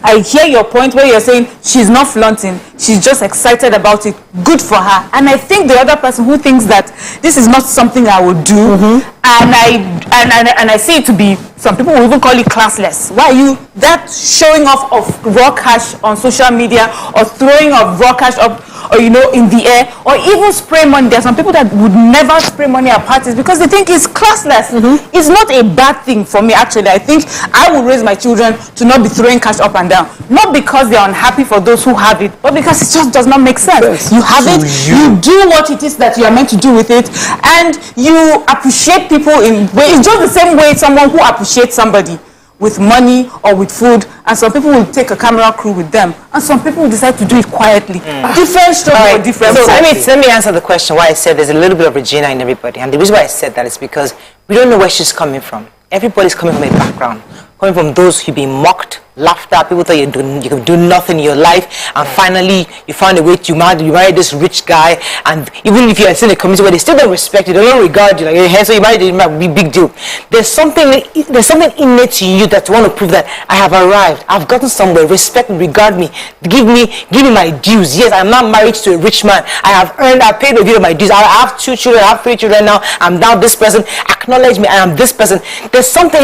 I hear your point where you're saying she's not flaunting, she's just excited about it, good for her. And I think the other person who thinks that this is not something I would do, and I see it to be, some people will even call it classless. Why are you that showing off of raw cash on social media, or throwing of raw cash up, or in the air, or even spray money? There are some people that would never spray money at parties because they think it's classless. It's not a bad thing for me, actually. I think I would raise my children to not be throwing cash up and down, not because they're unhappy for those who have it, but because it just does not make sense. You have it, you do what it is that you are meant to do with it, and you appreciate people in ways. It's just the same way someone who appreciates somebody with money or with food, and some people will take a camera crew with them, and some people will decide to do it quietly. Different story for different. So let me answer the question why I said there's a little bit of Regina in everybody, and the reason why I said that is because we don't know where she's coming from. Everybody's coming from a background, coming from those who've been mocked, laughed at, people thought you can do nothing in your life, and finally you found a way to marry this rich guy, and even if you're in a community where they still don't respect you, they don't regard you, like, hey, so you married him, it might be a big deal. There's something innate to you that you want to prove that I have arrived, I've gotten somewhere, respect me, regard me, give me my dues. Yes, I'm not married to a rich man, I paid the of my dues, I have 2 children, I have 3 children now, I'm now this person, acknowledge me, I am this person. There's something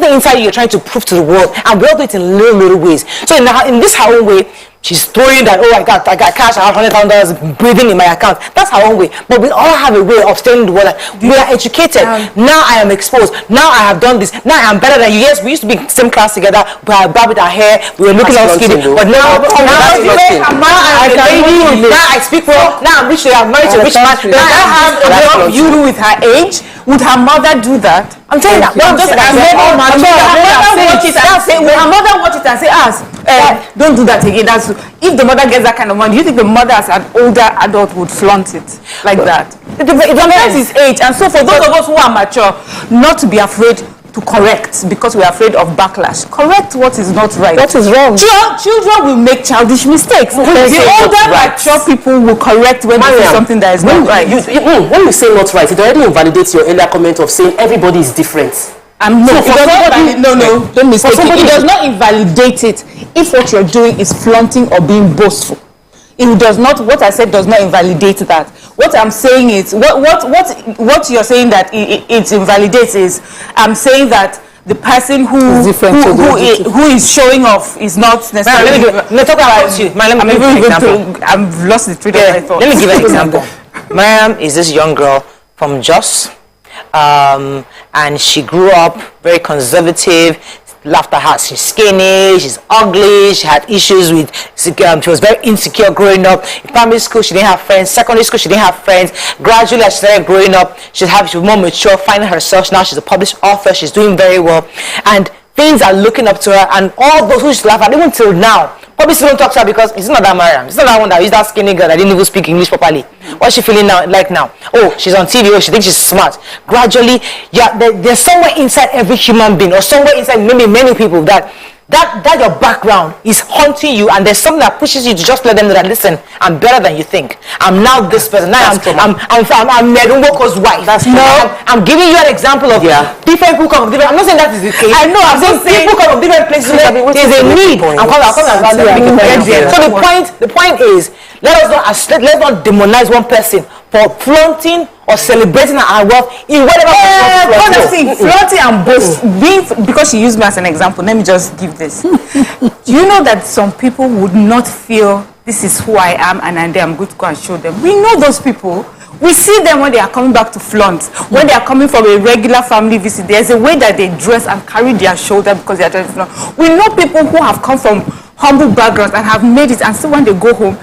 inside you're trying to prove to the world, and we all do it in little ways. So in this her own way, she's throwing that, I got cash, I have $100,000 breathing in my account. That's her own way. But we all have a way of telling the world that we are educated. Now I am exposed. Now I have done this. Now I am better than you. Yes, we used to be in the same class together. We had bobbed our hair. We were looking all skinny. But now I speak well. Now I'm rich. I'm married to a rich man. Does that have a lot to do with her age? Would her mother do that? I'm telling you that. Will her mother watch it and say, don't do that again? If the mother gets that kind of money, do you think the mother as an older adult would flaunt it like that? It depends his age. And so for those of us who are mature, not to be afraid to correct because we are afraid of backlash. Correct what is not right. What is wrong? Children will make childish mistakes. The older mature people will correct when they say something that is not right. When you say not right, it already invalidates your earlier comment of saying everybody is different. No, So it does not don't mistake it. It does not invalidate it if what you're doing is flaunting or being boastful. It does not. What I said does not invalidate that. What I'm saying is what you're saying that it invalidates is I'm saying that the person who is showing off is not necessarily. Let me talk about you. Let me give you an example. I've lost the thread of my thoughts. Let me give you an example. Mariam is this young girl from Jos, and she grew up very conservative. Laughed at her. She's skinny, she's ugly, she had issues with, she was very insecure growing up. In primary school, she didn't have friends. Secondary school, she didn't have friends. Gradually, as she started growing up, she was more mature, finding herself. Now she's a published author, she's doing very well. And things are looking up to her, and all those who used to laugh at, even till now, probably still don't talk to her because it's not that Mariam. It's not that one that is that skinny girl that didn't even speak English properly. What's she feeling now? Like now? Oh, she's on TV. Oh, she thinks she's smart. Gradually, yeah, there's somewhere inside every human being, or somewhere inside maybe many people that your background is haunting you, and there's something that pushes you to just let them know that, listen, I'm better than you think. I'm now this person. Now I'm Nedunwoko's wife. I'm giving you an example of different people come from different. I'm not saying that is the case. I know. I'm saying people come from different places. There's a need. So the point is, let's not demonize one person for flaunting or celebrating our wealth in whatever honestly, flaunting and boasting, because she used me as an example, let me just give this. Do you know that some people would not feel this is who I am and I'm going to go and show them? We know those people. We see them when they are coming back to flaunt. When they are coming from a regular family visit, there's a way that they dress and carry their shoulder because they are trying to flaunt. We know people who have come from humble backgrounds and have made it, and still when they go home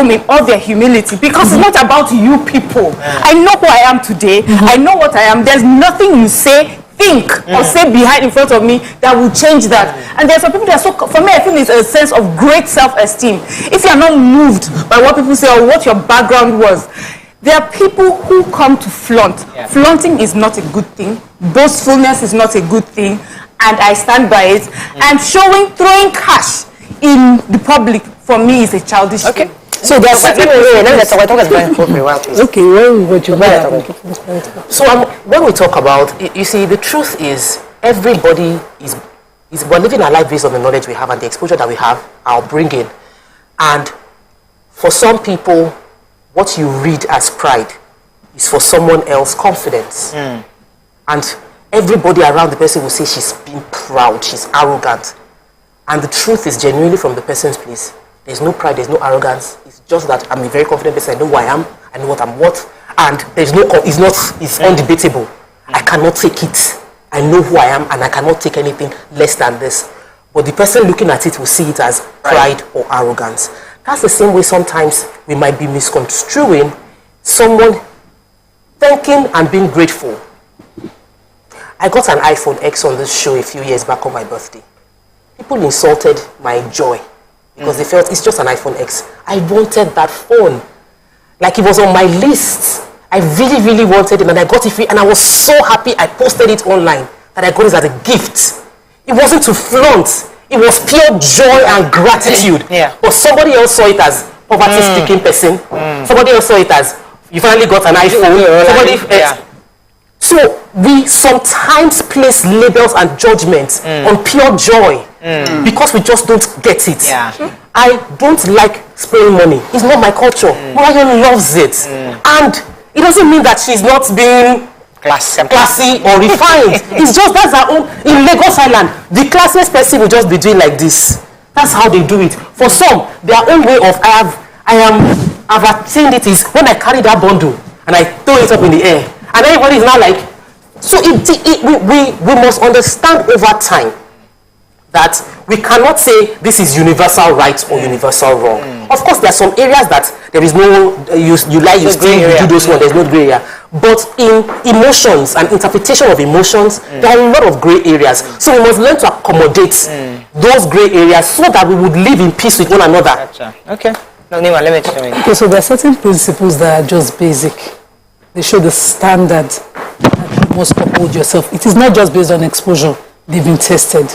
in all their humility, because it's not about you people. I know who I am today. I know what I am. There's nothing you say, think, or say behind in front of me that will change that. And there's some people that for me, I feel it's a sense of great self-esteem. If you're not moved by what people say or what your background was, there are people who come to flaunt. Flaunting is not a good thing. Boastfulness is not a good thing. And I stand by it. And throwing cash in the public, for me, is a childish thing. So there's certain when we talk about, you see, the truth is everybody we're living our life based on the knowledge we have and the exposure that we have, our bringing. And for some people, what you read as pride is for someone else confidence. And everybody around the person will say she's being proud, she's arrogant. And the truth is genuinely from the person's place. There's no pride, there's no arrogance. It's just that I'm a very confident person. I know who I am, I know what I'm worth. And there's it's undebatable. I cannot take it. I know who I am and I cannot take anything less than this. But the person looking at it will see it as pride or arrogance. That's the same way sometimes we might be misconstruing someone thanking and being grateful. I got an iPhone X on this show a few years back on my birthday. People insulted my joy because they felt it's just an iPhone X. I wanted that phone. Like it was on my list. I really, really wanted it and I got it free and I was so happy I posted it online that I got it as a gift. It wasn't to flaunt. It was pure joy and gratitude. But somebody else saw it as poverty-stricken person. Somebody else saw it as you finally got an iPhone. So we sometimes place labels and judgments on pure joy because we just don't get it. I don't like spending money. It's not my culture. Mariam loves it. And it doesn't mean that she's not being classy or refined. It's just that's our own. In Lagos Island, the classiest person will just be doing like this. That's how they do it. For some, their own way of I've attained it is when I carry that bundle and I throw it up in the air. And everybody is now like, so we must understand over time that we cannot say this is universal right or universal wrong. Of course, there are some areas that there is no, you lie, you steal, you do those ones, there's no gray area. But in emotions and interpretation of emotions, there are a lot of gray areas. So we must learn to accommodate those gray areas so that we would live in peace with one another. Okay. No, Nima, let me tell you. Okay, so there are certain principles that are just basic. They show the standard that you must uphold yourself. It is not just based on exposure. They've been tested.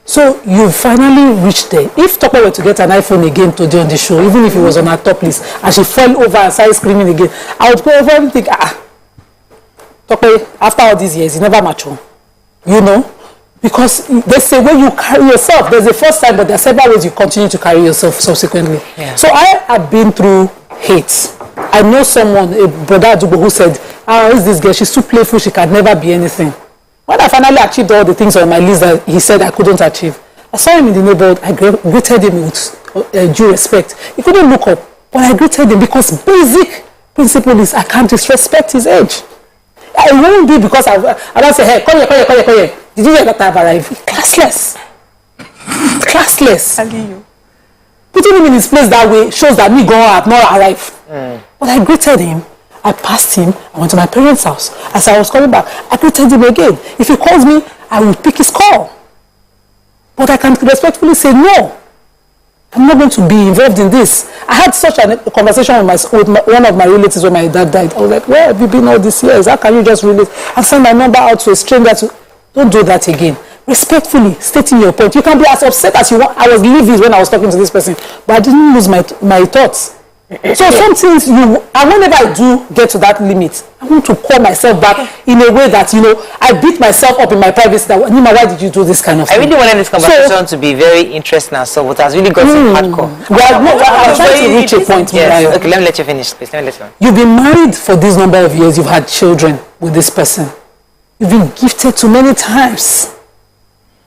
So you finally reached there. If Tope were to get an iPhone again today on the show, even if it was on her top list, and she fell over and started screaming again, I would probably think, Tope, after all these years, he never matured. You know? Because they say when you carry yourself, there's a first time, but there are several ways you continue to carry yourself subsequently. Yeah. So I have been through hate. I know someone, a brother Adubo, who said, is this girl? She's too playful. She can never be anything. When I finally achieved all the things on my list that he said I couldn't achieve, I saw him in the neighborhood. I greeted him with due respect. He couldn't look up, but I greeted him because basic principle is I can't disrespect his age. It won't be because I don't say, hey, come here. Did you hear that I've arrived? Classless. Classless. Putting him in his place that way shows that me going have not arrived. But I greeted him. I passed him. I went to my parents' house. As I was coming back, I greeted him again. If he calls me, I will pick his call. But I can respectfully say no. I'm not going to be involved in this. I had such a conversation with one of my relatives when my dad died. I was like, where have you been all these years? How can you just relate and send my number out to a stranger? Don't do that again. Respectfully, stating your point. You can be as upset as you want. I was livid when I was talking to this person, but I didn't lose my thoughts. So some things and whenever I do get to that limit, I want to call myself back in a way that, I beat myself up in my privacy that, Nima, why did you do this kind of thing? I really wanted this conversation to be very interesting and so, but it has really gotten hardcore. I'm trying to reach a point. Yes. Okay, let me let you finish, please. Let me let you finish. You've been married for this number of years. You've had children with this person. You've been gifted too many times.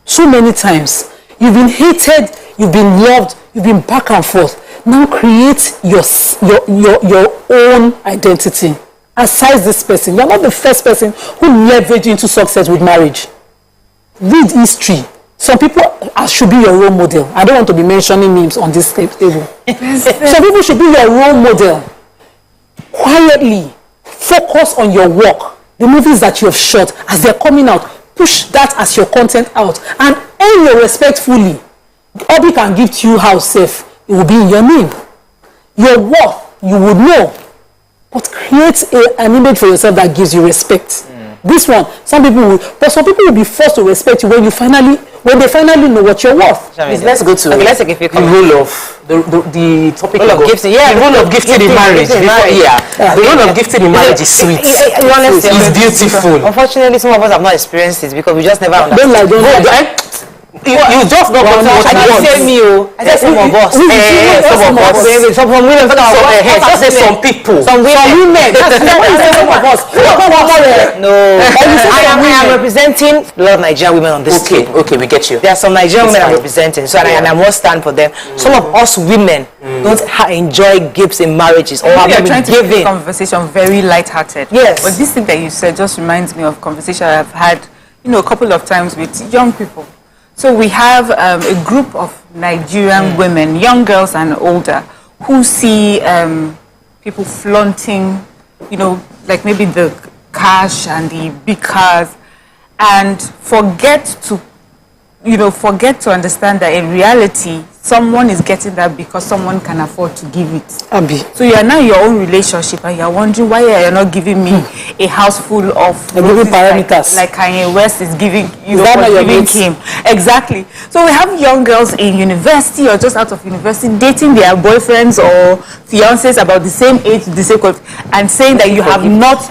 So many times. You've been hated. You've been loved. You've been back and forth. Now create your own identity. Aside this person, you're not the first person who leveraged into success with marriage. Read history. Some people should be your role model. I don't want to be mentioning names on this table. Some people should be your role model. Quietly, focus on your work. The movies that you have shot, as they're coming out, push that as your content out and earn your respect fully. Obi can give to you house safe. It will be in your name. Your worth, you would know. But create an image for yourself that gives you respect. This one, some people will be forced to respect you when they finally know what you're worth. Let's go to let's take a few the role of the topic of gifting. Yeah, the role of gifting in marriage. The role of gifting in marriage is sweet. It's beautiful. Unfortunately, some of us have not experienced it because we just never understood. You just don't want what you want. Say me, I said some of us. Some women. Some people. Some women. Some of us. No. I am representing a lot of Nigerian women on this table. Okay, we get you. There are some Nigerian women I'm representing, so and I must stand for them. Some of us women don't enjoy gifts in marriages or have trying to been make the conversation very light-hearted. Yes. But this thing that you said just reminds me of conversation I've had, a couple of times with young people. So we have a group of Nigerian women, young girls and older, who see people flaunting, like maybe the cash and the big cars, and forget to understand that in reality, someone is getting that because someone can afford to give it. So you are now in your own relationship and you are wondering why you're not giving me a house full of parameters like Kanye West is giving giving him. Exactly. So we have young girls in university or just out of university dating their boyfriends or fiancés about the same age, the same quality, and saying that you have not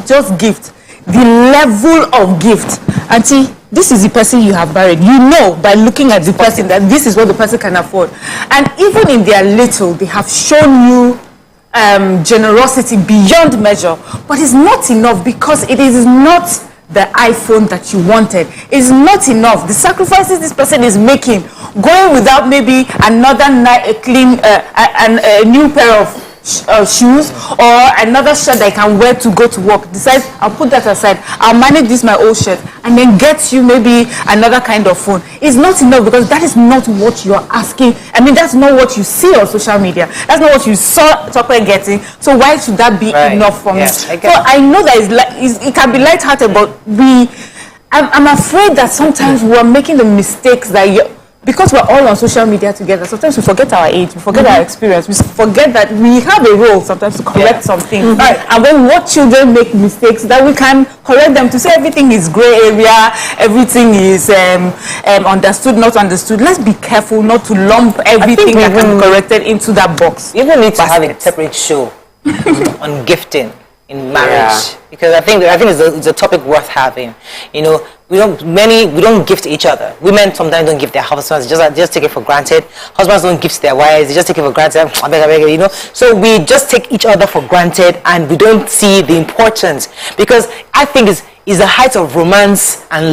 just gift, the level of gift. Auntie, this is the person you have married. You know by looking at the person that this is what the person can afford. And even in their little, they have shown you generosity beyond measure. But it's not enough because it is not the iPhone that you wanted. It's not enough. The sacrifices this person is making, going without maybe another a new pair of shoes or another shirt that I can wear to go to work, decides I'll put that aside, I'll manage this my old shirt and then get you maybe another kind of phone. It's not enough because that is not what you're asking. I mean, that's not what you see on social media. That's not what you saw Topper getting. So why should that be enough for me? So I know that it can be lighthearted, but I'm afraid that sometimes we're making the mistakes that because we're all on social media together, sometimes we forget our age, we forget our experience, we forget that we have a role sometimes to correct something. And when we watch children make mistakes, that we can correct them to say everything is gray area, everything is understood, not understood. Let's be careful not to lump everything that can be corrected into that box. You even need to have a separate show on gifting. in marriage, because I think it's a topic worth having. You know, we don't gift each other. Women sometimes don't give their husbands, just take it for granted. Husbands don't gift their wives, they just take it for granted. You know, so we just take each other for granted, and we don't see the importance, because I think it's the height of romance and